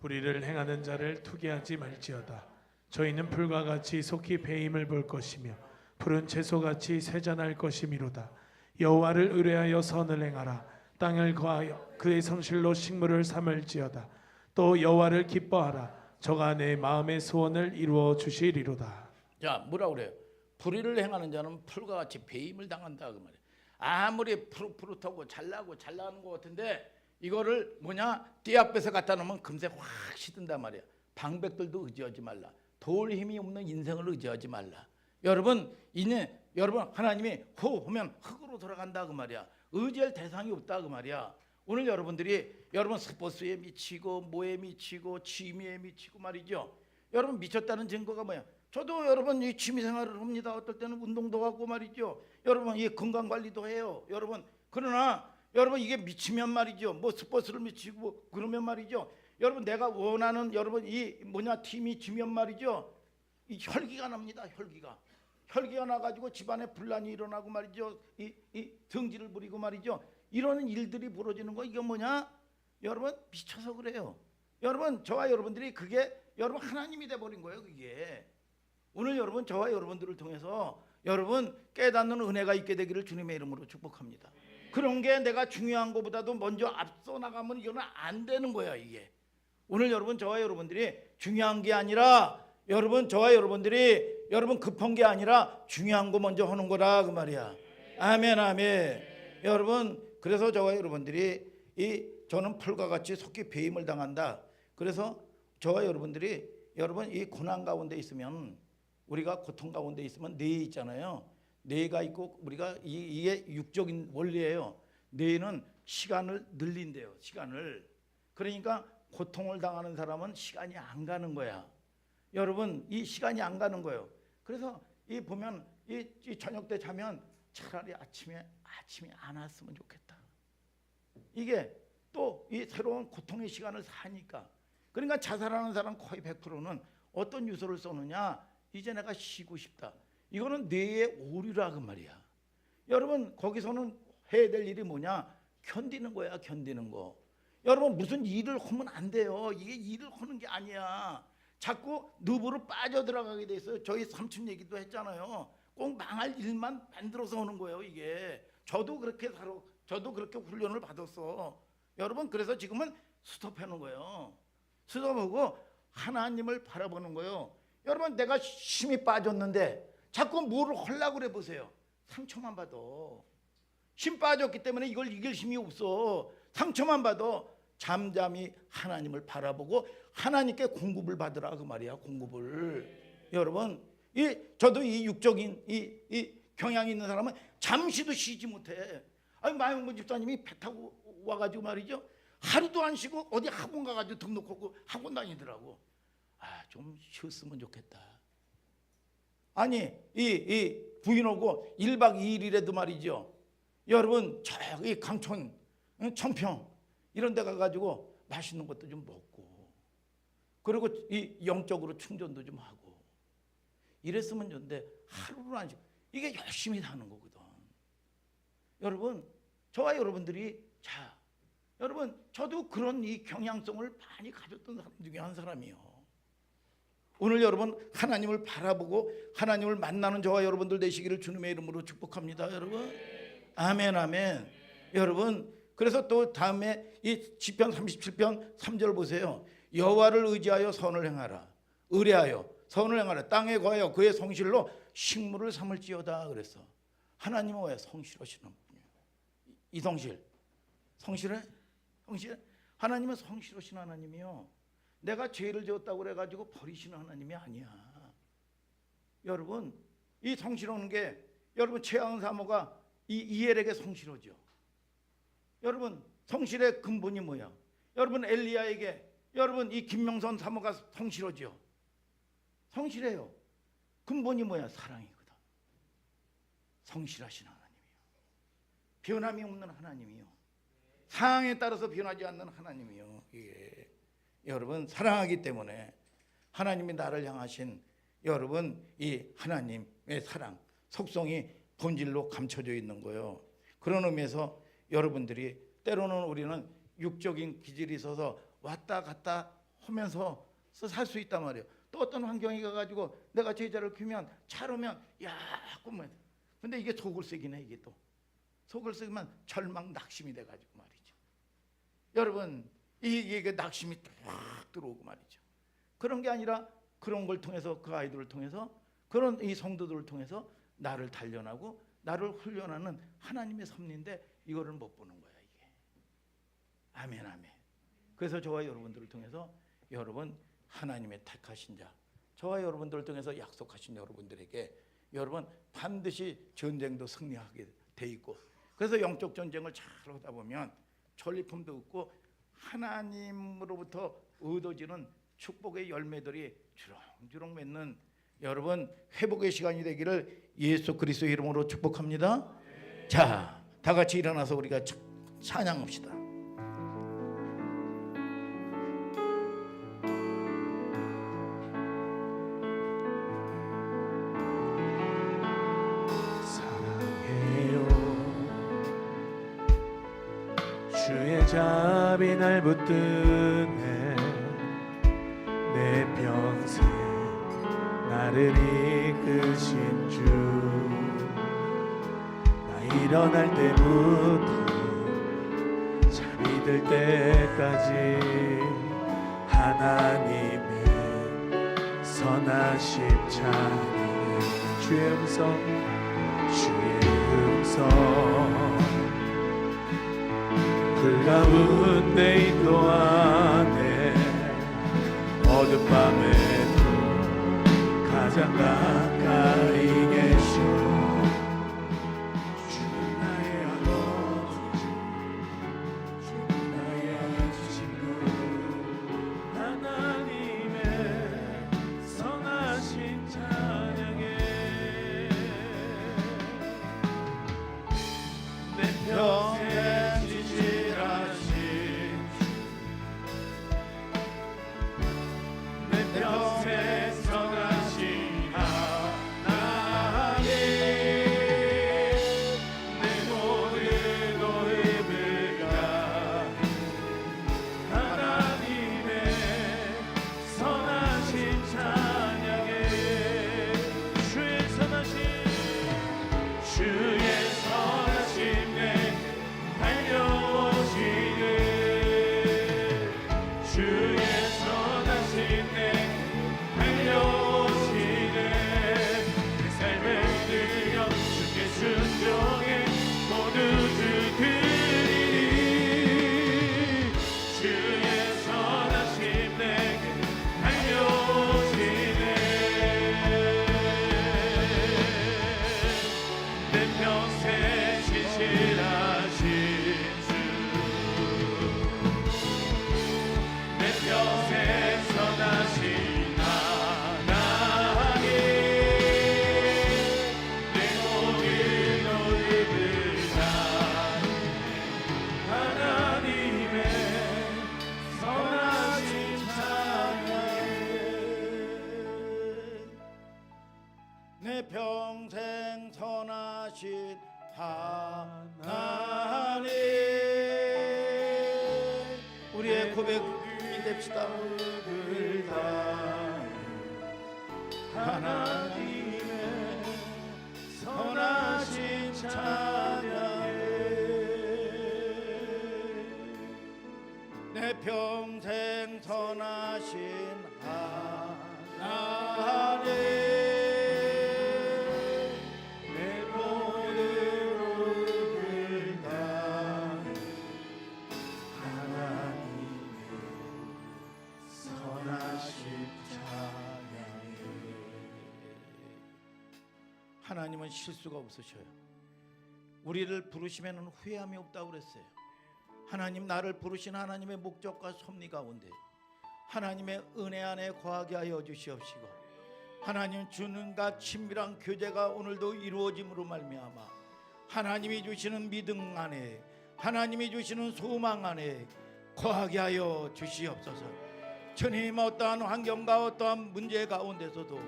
Speaker 2: 불의를 행하는 자를 투기하지 말지어다. 저희는 풀과 같이 속히 배임을 볼 것이며 푸른 채소같이 세잔할 것이미로다. 여호와를 의뢰하여 선을 행하라. 땅을 거하여 그의 성실로 식물을 삼을지어다. 또 여호와를 기뻐하라. 저가 내 마음의 소원을 이루어 주시리로다.
Speaker 1: 자, 뭐라 그래요? 불의를 행하는 자는 풀과 같이 배임을 당한다 그 말이에요. 아무리 푸릇푸릇하고 잘나고 잘 나가는 것 같은데 이거를 띠 앞에서 갖다 놓으면 금세 확 시든단 말이야. 방백들도 의지하지 말라. 도울 힘이 없는 인생을 의지하지 말라. 여러분 하나님이 호 하면 흙으로 돌아간다 그 말이야. 의지할 대상이 없다 그 말이야. 오늘 여러분 스포츠에 미치고 뭐에 미치고 취미에 미치고 말이죠. 여러분 미쳤다는 증거가 뭐야? 저도 여러분 이 취미 생활을 합니다. 어떨 때는 운동도 하고 말이죠. 여러분 이 건강 관리도 해요. 여러분 그러나 여러분 이게 미치면 말이죠. 뭐 스포츠를 미치고 그러면 말이죠. 여러분 내가 원하는 여러분 팀이 지면 말이죠. 이 혈기가 납니다. 혈기가 나가지고 집안에 분란이 일어나고 말이죠. 이 등지를 부리고 말이죠. 이러는 일들이 벌어지는 거 이게 뭐냐? 여러분 미쳐서 그래요. 여러분 저와 여러분들이 그게 여러분 하나님이 돼버린 거예요. 그게 오늘 여러분 저와 여러분들을 통해서 여러분 깨닫는 은혜가 있게 되기를 주님의 이름으로 축복합니다. 그런 게 내가 중요한 것보다도 먼저 앞서 나가면 이거는 안 되는 거야. 이게 오늘 여러분 저와 여러분들이 중요한 게 아니라 여러분 저와 여러분들이 여러분 급한 게 아니라 중요한 거 먼저 하는 거라 그 말이야. 아멘 아멘. 여러분 그래서 저와 여러분들이 저는 풀과 같이 속히 배임을 당한다. 그래서 저와 여러분들이 여러분 이 고난 가운데 있으면 우리가 고통 가운데 있으면 뇌 있잖아요. 뇌가 있고 우리가 이게 육적인 원리예요. 뇌는 시간을 늘린대요. 시간을. 그러니까 고통을 당하는 사람은 시간이 안 가는 거야. 여러분 이 시간이 안 가는 거예요. 그래서 보면 이 저녁 때 자면 차라리 아침에 안 왔으면 좋겠다. 이게 또 이 새로운 고통의 시간을 사니까. 그러니까 자살하는 사람 거의 100%는 어떤 유서를 써느냐? 이제 내가 쉬고 싶다. 이거는 뇌의 오류라 그 말이야. 여러분 거기서는 해야 될 일이 뭐냐? 견디는 거야. 견디는 거. 여러분 무슨 일을 하면 안 돼요. 이게 일을 하는 게 아니야. 자꾸 늪으로 빠져들어가게 돼 있어요. 저희 삼촌 얘기도 했잖아요. 꼭 망할 일만 만들어서 하는 거예요. 이게 저도 그렇게 훈련을 받았어. 여러분 그래서 지금은 스톱하는 거예요. 스톱하고 하나님을 바라보는 거예요. 여러분 내가 힘이 빠졌는데 자꾸 뭐를 하려고 그래 보세요. 상처만 봐도 힘 빠졌기 때문에 이걸 이길 힘이 없어. 상처만 봐도 잠잠히 하나님을 바라보고 하나님께 공급을 받으라 그 말이야. 공급을. 여러분 저도 이 육적인 이 경향이 있는 사람은 잠시도 쉬지 못해. 아니 마영근 집사님이 배 타고 와가지고 말이죠. 하루도 안 쉬고 어디 학원 가가지고 등록하고 학원 다니더라고. 좀 쉬었으면 좋겠다. 아니 이 부인하고 1박 2일이라도 말이죠. 여러분 저기 강촌 청평 이런 데 가가지고 맛있는 것도 좀 먹고 그리고 이 영적으로 충전도 좀 하고 이랬으면 좋은데 하루를 안 쉬고 이게 열심히 사는 거거든. 여러분 저와 여러분들이 여러분 저도 그런 이 경향성을 많이 가졌던 사람 중에 한 사람이요. 오늘 여러분 하나님을 바라보고 하나님을 만나는 저와 여러분들 되시기를 주님의 이름으로 축복합니다. 여러분 아멘 아멘. 여러분 그래서 또 다음에 이 시편 37편 3절 보세요. 여호와를 의지하여 선을 행하라. 의뢰하여 선을 행하라. 땅에 거하여 그의 성실로 식물을 삼을지어다 그랬어. 하나님은 왜 성실하시는 분이에요? 이성실 성실해? 하나님은 성실하신 하나님이요. 내가 죄를 지었다고 그래가지고 버리시는 하나님이 아니야. 여러분 이 성실하는 게 여러분 최하은 사모가 이 이엘에게 성실하죠. 여러분 성실의 근본이 뭐야? 여러분 엘리야에게 여러분 이 김명선 사모가 성실하죠. 성실해요. 근본이 뭐야? 사랑이거든. 성실하신 하나님이요. 변함이 없는 하나님이요. 상황에 따라서 변하지 않는 하나님이요. 예. 여러분 사랑하기 때문에 하나님이 나를 향하신 여러분 이 하나님의 사랑 속성이 본질로 감춰져 있는 거예요. 그런 의미에서 여러분들이 때로는 우리는 육적인 기질이 있어서 왔다 갔다 하면서 살 수 있단 말이에요. 또 어떤 환경이 가가지고 내가 제자를 키우면 잘 오면 야 꿈은 근데 이게 속을 썩이네. 이게 또 속을 썩이면 절망 낙심이 돼가지고 말이죠. 여러분 이게 낙심이 딱 들어오고 말이죠. 그런 게 아니라 그런 걸 통해서 그 아이들을 통해서 그런 이 성도들을 통해서 나를 단련하고 나를 훈련하는 하나님의 섭리인데 이거를 못 보는 거야 이게. 아멘 아멘. 그래서 저와 여러분들을 통해서 여러분 하나님의 택하신 자 저와 여러분들을 통해서 약속하신 여러분들에게 여러분 반드시 전쟁도 승리하게 돼 있고 그래서 영적 전쟁을 잘 하다 보면 전리품도 얻고 하나님으로부터 얻어지는 축복의 열매들이 주렁주렁 맺는 여러분 회복의 시간이 되기를 예수 그리스도의 이름으로 축복합니다. 자, 다 같이 일어나서 우리가 찬양합시다.
Speaker 2: 사랑해요 주의 자비 날 붙드네 내 평생 나를 이끄신 주 나 일어날 때부터 잠이 들 때까지 하나님의 선하심 찬양해 주의 음성 불 가운데 인도하네 어둠 밤에도 가장 가까이 계셔 주는 나의 아버지 주는 나의 친구 하나님의 선하신 찬양해 내 평생 지질하신 내 평생 선하신 하나님 내 모든 노임을 다 하나님의 선하신 찬양에 주의 선하신 주의 선하신 내 달려오시네 내 삶을 들여 주께 순종해 모두 주드리니 주의 선하신 내게 달려오시네 내 평생 신실하신 평생 선하신 하나님 내 모든 노임을 다 하나님의 선하신 찬양해
Speaker 1: 내 평생 선하신 하나님 우리의 고백이 됩시다. 하나님의 선하신 찬양해 내 평생 선하신 하나님 내 모든 노임을 다 하나님은 실수가 없으셔요. 우리를 부르시면 후회함이 없다고 그랬어요. 하나님 나를 부르신 하나님의 목적과 섭리 가운데 하나님의 은혜 안에 거하게 하여 주시옵시고 하나님 주님과 친밀한 교제가 오늘도 이루어짐으로 말미암아 하나님이 주시는 믿음 안에 하나님이 주시는 소망 안에 거하게 하여 주시옵소서. 주님 어떠한 환경과 어떠한 문제 가운데서도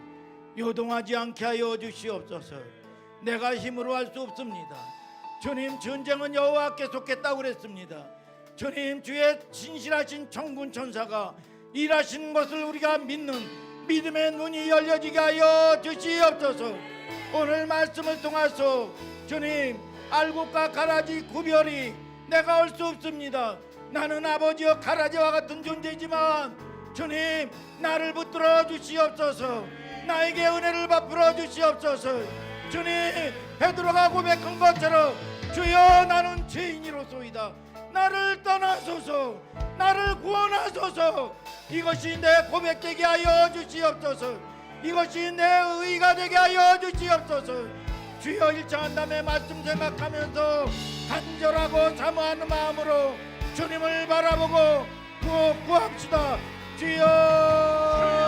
Speaker 1: 요동하지 않게 하여 주시옵소서. 내가 힘으로 할 수 없습니다. 주님, 전쟁은 여호와께 속했다고 그랬습니다. 주님, 주의 진실하신 천군 천사가 일하신 것을 우리가 믿는 믿음의 눈이 열려지게 하여 주시옵소서. 오늘 말씀을 통해서 주님, 알곡과 가라지 구별이 내가 할 수 없습니다. 나는 아버지여 가라지와 같은 존재지만 주님, 나를 붙들어 주시옵소서. 나에게 은혜를 베풀어 주시옵소서. 주님, 베드로가 고백한 것처럼 주여, 나는 죄인이로소이다. 나를 떠나소서. 나를 구원하소서. 이것이 내 고백되게 하여 주시옵소서. 이것이 내 의가 되게 하여 주시옵소서. 주여, 일창한 다음에 말씀 생각하면서 간절하고 사모하는 마음으로 주님을 바라보고 구합시다. 주여.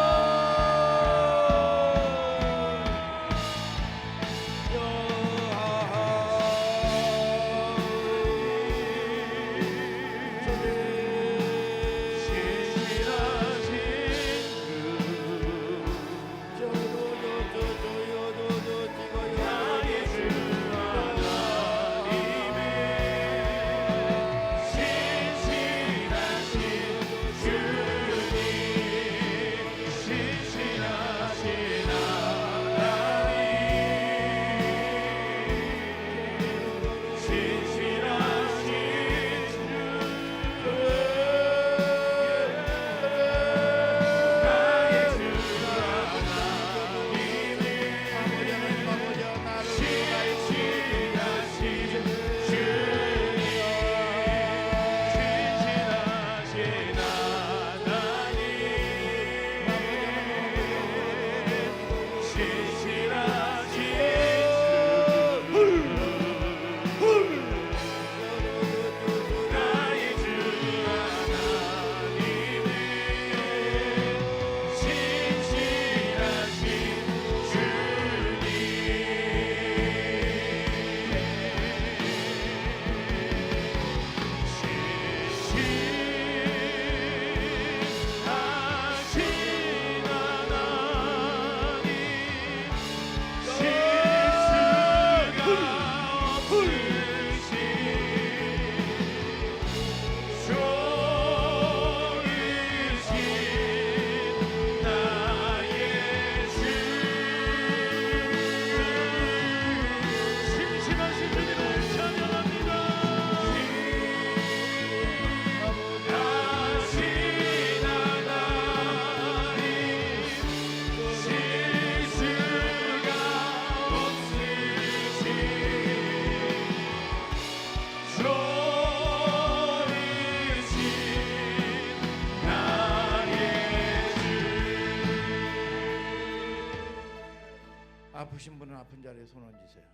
Speaker 1: 아프신 분은 아픈 자리에 손 얹으세요.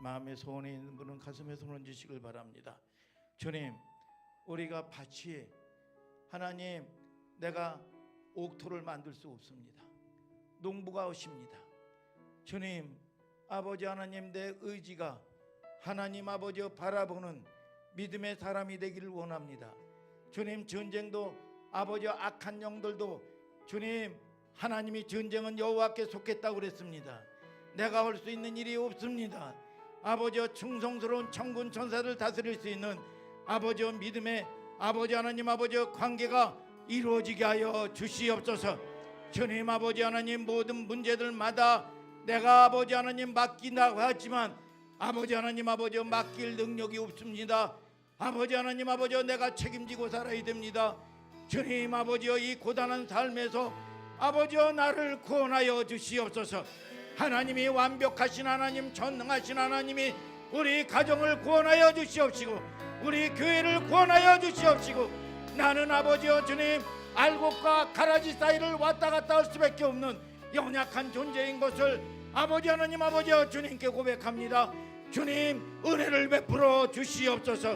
Speaker 1: 마음에 소원이 있는 분은 가슴에 손 얹으시길 바랍니다. 주님, 우리가 밭이 하나님, 내가 옥토를 만들 수 없습니다. 농부가 오십니다. 주님, 아버지 하나님, 내 의지가 하나님 아버지 바라보는 믿음의 사람이 되기를 원합니다. 주님, 전쟁도 아버지 악한 영들도 주님, 하나님이 전쟁은 여호와께 속했다고 그랬습니다. 내가 할 수 있는 일이 없습니다. 아버지, 충성스러운 천군 천사를 다스릴 수 있는 아버지 믿음의 아버지 하나님 아버지 관계가 이루어지게 하여 주시옵소서. 주님 아버지 하나님, 모든 문제들마다 내가 아버지 하나님 맡긴다고 하지만 아버지 하나님 아버지 맡길 능력이 없습니다. 아버지 하나님 아버지, 내가 책임지고 살아야 됩니다. 주님 아버지, 이 고단한 삶에서 아버지 나를 구원하여 주시옵소서. 하나님이 완벽하신 하나님, 전능하신 하나님이 우리 가정을 구원하여 주시옵시고 우리 교회를 구원하여 주시옵시고, 나는 아버지여 주님, 알곡과 가라지 사이를 왔다 갔다 할 수밖에 없는 연약한 존재인 것을 아버지 하나님 아버지여 주님께 고백합니다. 주님, 은혜를 베풀어 주시옵소서.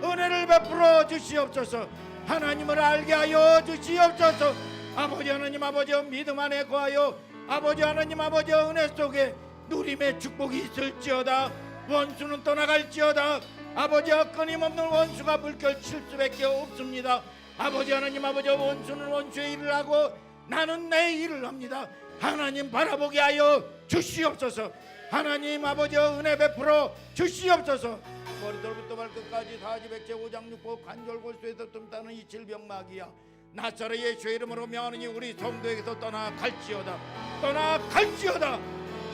Speaker 1: 은혜를 베풀어 주시옵소서. 하나님을 알게 하여 주시옵소서. 아버지 하나님 아버지여, 믿음 안에 거하여 아버지 하나님 아버지 은혜 속에 누림의 축복이 있을지어다. 원수는 떠나갈지어다. 아버지와 끊임없는 원수가 물결칠 수밖에 없습니다. 아버지 하나님 아버지, 원수는 원수의 일을 하고 나는 내 일을 합니다. 하나님 바라보게 하여 주시옵소서. 하나님 아버지 은혜 베풀어 주시옵소서. 머리털부터 발끝까지 사지백제 오장육부 관절골수에서 tum따는 이 질병마귀야 나사렛 예수의 이름으로 명하노니 우리 성도에게서 떠나갈지어다. 떠나갈지어다.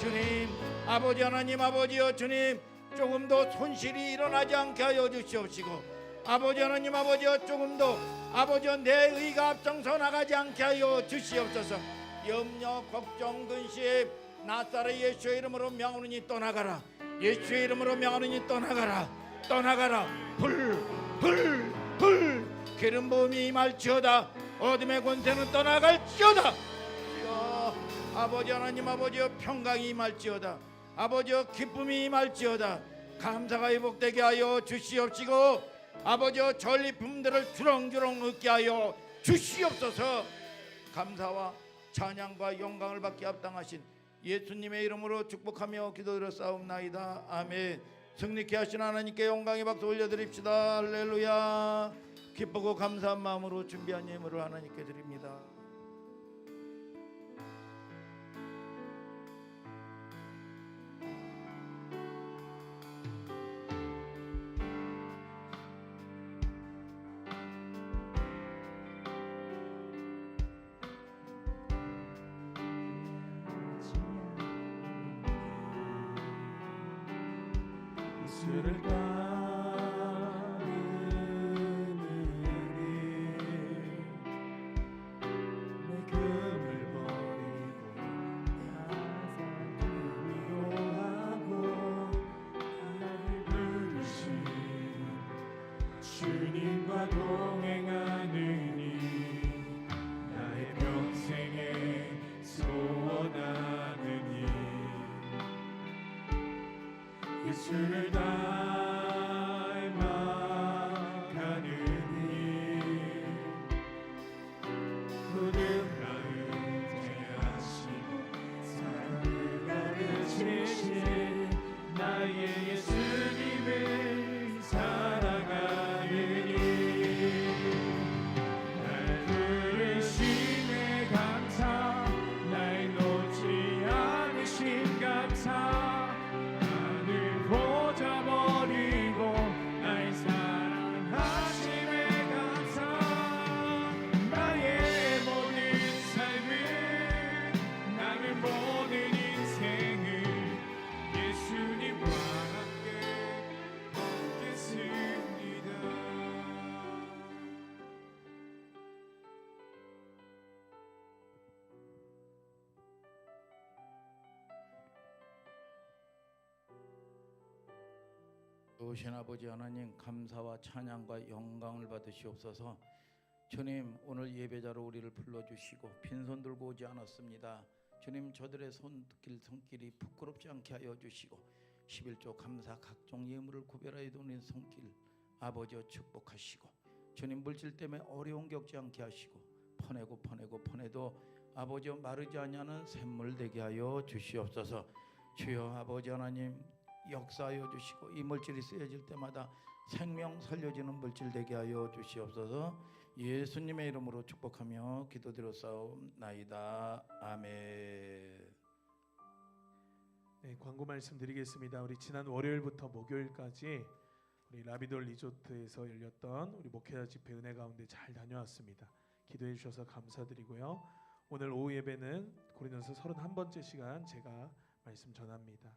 Speaker 1: 주님 아버지 하나님 아버지여 주님 조금도 손실이 일어나지 않게 하여 주시옵시고 아버지 하나님 아버지여 조금도 아버지여 내 의가 앞장서 나가지 않게 하여 주시옵소서. 염려 걱정 근심 나사렛 예수의 이름으로 명하노니 떠나가라. 예수의 이름으로 명하노니 떠나가라. 떠나가라. 불 기름 부음이 임할지어다. 어둠의 권세는 떠나갈지어다. 주여 아버지 하나님 아버지여 평강이 임할지어다. 아버지여 기쁨이 임할지어다. 감사가 회복되게 하여 주시옵시고 아버지여 전리품들을 주렁주렁 얻게 하여 주시옵소서. 감사와 찬양과 영광을 받게 합당하신 예수님의 이름으로 축복하며 기도드렸사옵나이다. 아멘. 승리케 하신 하나님께 영광의 박수 올려드립시다. 할렐루야. 기쁘고 감사한 마음으로 준비한 예물을 하나님께 드립니다.
Speaker 2: 예수를 따르는 내 금을 버리고 미워하고 나를 부르신 주님과 동행하느니 나의 평생에 소원하느니 예수를 닮아가느니 모든 마음 대하시고 사랑을 가르치신 나의 예수님을 사랑하느니 날 부르심에 감사 날 놓지 않으신 감사 버리고 날 사랑하심에 감사 나의 모든 삶을 나의 모든 인생을 예수님과 함께 걷겠습니다.
Speaker 1: 오신 아버지 하나님 감사와 찬양과 영광을 받으시옵소서. 주님 오늘 예배자로 우리를 불러주시고 빈손 들고 오지 않았습니다. 주님 저들의 손길이 부끄럽지 않게 하여 주시고 11조 감사 각종 예물을 구별하여 두는 손길 아버지여 축복하시고 주님 물질 때문에 어려움 겪지 않게 하시고 퍼내도 아버지여 마르지 아니하는 샘물 되게 하여 주시옵소서. 주여 아버지 하나님 역사하여 주시고 이 물질이 쓰여질 때마다 생명 살려지는 물질 되게 하여 주시옵소서. 예수님의 이름으로 축복하며 기도드렸사옵나이다. 아멘.
Speaker 2: 네, 광고 말씀드리겠습니다. 우리 지난 월요일부터 목요일까지 우리 라비돌 리조트에서 열렸던 우리 목회자 집회 은혜 가운데 잘 다녀왔습니다. 기도해 주셔서 감사드리고요. 오늘 오후 예배는 고린도서 31번째 시간 제가 말씀 전합니다.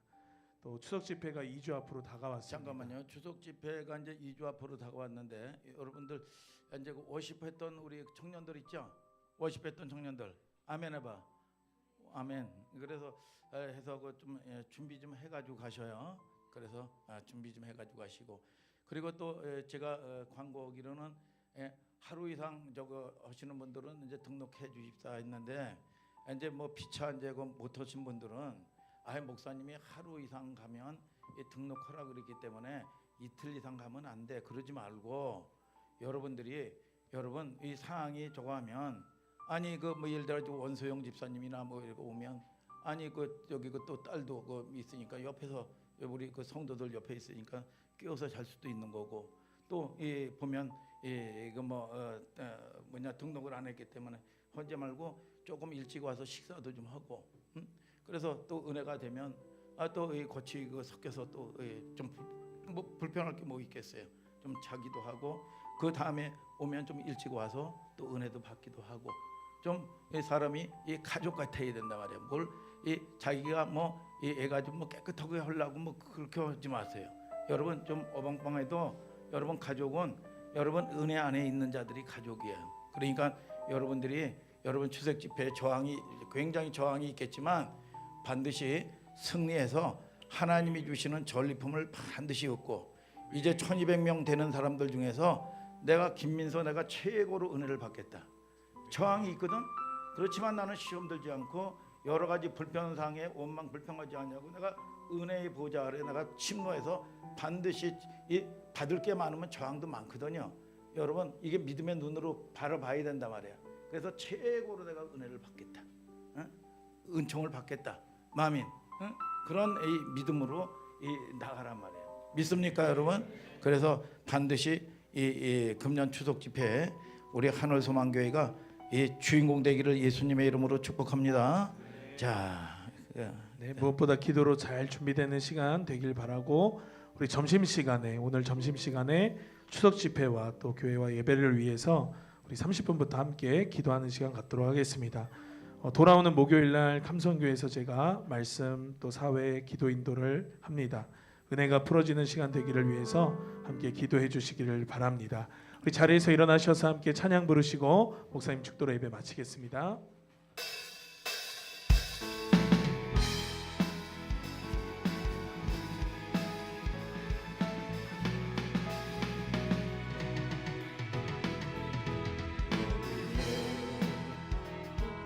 Speaker 2: 또 추석 집회가 2주 앞으로 다가왔습니다.
Speaker 1: 잠깐만요. 추석 집회가 이제 2주 앞으로 다가왔는데 여러분들 이제 워십했던 우리 청년들 있죠? 워십했던 청년들 아멘 해봐. 아멘. 그래서 해서 그 좀 준비 좀 해가지고 가셔요. 그래서 준비 좀 해가지고 가시고 그리고 또 제가 광고하기로는 하루 이상 저거 하시는 분들은 이제 등록해 주십사 했는데 이제 뭐 피차 이제 못 하신 분들은 아예 목사님이 하루 이상 가면 등록하라 그랬기 때문에 이틀 이상 가면 안 돼. 그러지 말고 여러분 이 상황이 저거 하면 아니 그 뭐 예를 들어 원소영 집사님이나 뭐 이렇게 오면 아니 그 여기 그 또 딸도 그 있으니까 옆에서 우리 그 성도들 옆에 있으니까 끼워서 잘 수도 있는 거고 또 보면 이거 뭐냐 등록을 안 했기 때문에 하지 말고 조금 일찍 와서 식사도 좀 하고, 그래서 또 은혜가 되면 또 같이 그 섞여서 또 좀 뭐 불편할 게 뭐 있겠어요. 좀 자기도 하고 그 다음에 오면 좀 일찍 와서 또 은혜도 받기도 하고 좀 이 사람이 이 가족 같아야 된단 말이에요. 뭘 이 자기가 뭐 이 애가 좀 뭐 깨끗하게 하려고 뭐 그렇게 하지 마세요. 여러분 좀 어벙벙해도 여러분 가족은 여러분 은혜 안에 있는 자들이 가족이에요. 그러니까 여러분들이 여러분 추석 집회에 굉장히 저항이 있겠지만 반드시 승리해서 하나님이 주시는 전리품을 반드시 얻고 이제 1200명 되는 사람들 중에서 내가 김민서 내가 최고로 은혜를 받겠다. 저항이 있거든. 그렇지만 나는 시험 들지 않고 여러 가지 불편상에 원망 불평하지 않냐고 내가 은혜의 보좌 아래 내가 침노해서 반드시 받을 게 많으면 저항도 많거든요. 여러분 이게 믿음의 눈으로 바라봐야 된단 말이야. 그래서 최고로 내가 은혜를 받겠다. 은총을 받겠다. 마음인 그런 이 믿음으로 나가란 말이에요. 믿습니까 여러분? 그래서 반드시 이 금년 추석 집회에 우리 한월소망교회가 이 주인공 되기를 예수님의 이름으로 축복합니다. 자,
Speaker 2: 네, 무엇보다 기도로 잘 준비되는 시간 되길 바라고 우리 점심시간에 오늘 점심시간에 추석 집회와 또 교회와 예배를 위해서 우리 30분부터 함께 기도하는 시간 갖도록 하겠습니다. 돌아오는 목요일 날 감성교회에서 제가 말씀 또 사회 기도 인도를 합니다. 은혜가 풀어지는 시간 되기를 위해서 함께 기도해 주시기를 바랍니다. 우리 자리에서 일어나셔서 함께 찬양 부르시고 목사님 축도로 예배 마치겠습니다.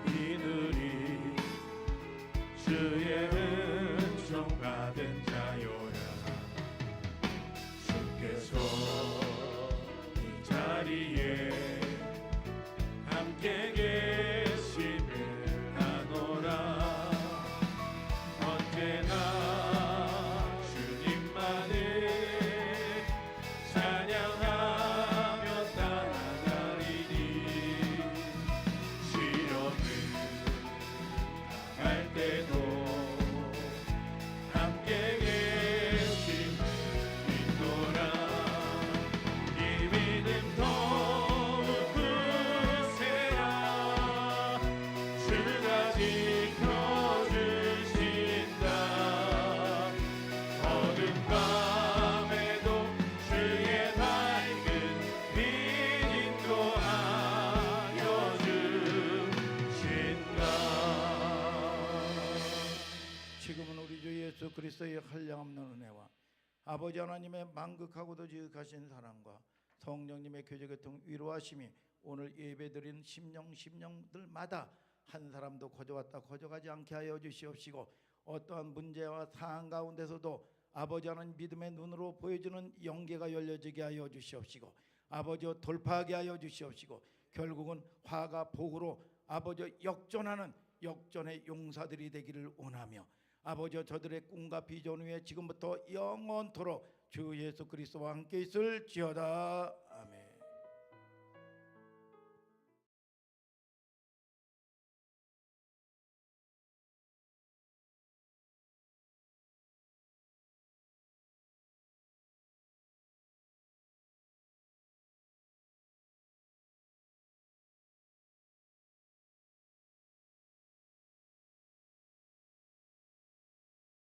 Speaker 3: 이들이 주의 은총 받은 자요라. 주께서 이 자리에 함께 계심을 하노라. 언제나 주님만을 찬양하며 따라가리니 시련을 할 때도 함께 계심을 믿노라. 이 믿음 더욱 굳세라. 주가 지켜주신다. 어둠 밤에도 주의 밝은 빛 인도하여 주신다.
Speaker 1: 지금은 우리 주 예수 그리스도의 한량없는 은혜와 아버지 하나님의 만극하고도 지극하신 사랑과 성령님의 교제교통 위로하심이 오늘 예배드린 심령들마다 한 사람도 거저왔다 거저가지 않게 하여 주시옵시고 어떠한 문제와 상황 가운데서도 아버지 하나님 믿음의 눈으로 보여주는 영계가 열려지게 하여 주시옵시고 아버지여 돌파하게 하여 주시옵시고 결국은 화가 복으로 아버지여 역전의 용사들이 되기를 원하며 아버지여 저들의 꿈과 비전 위에 지금부터 영원토록 주 예수 그리스도와 함께 있을지어다. 아멘.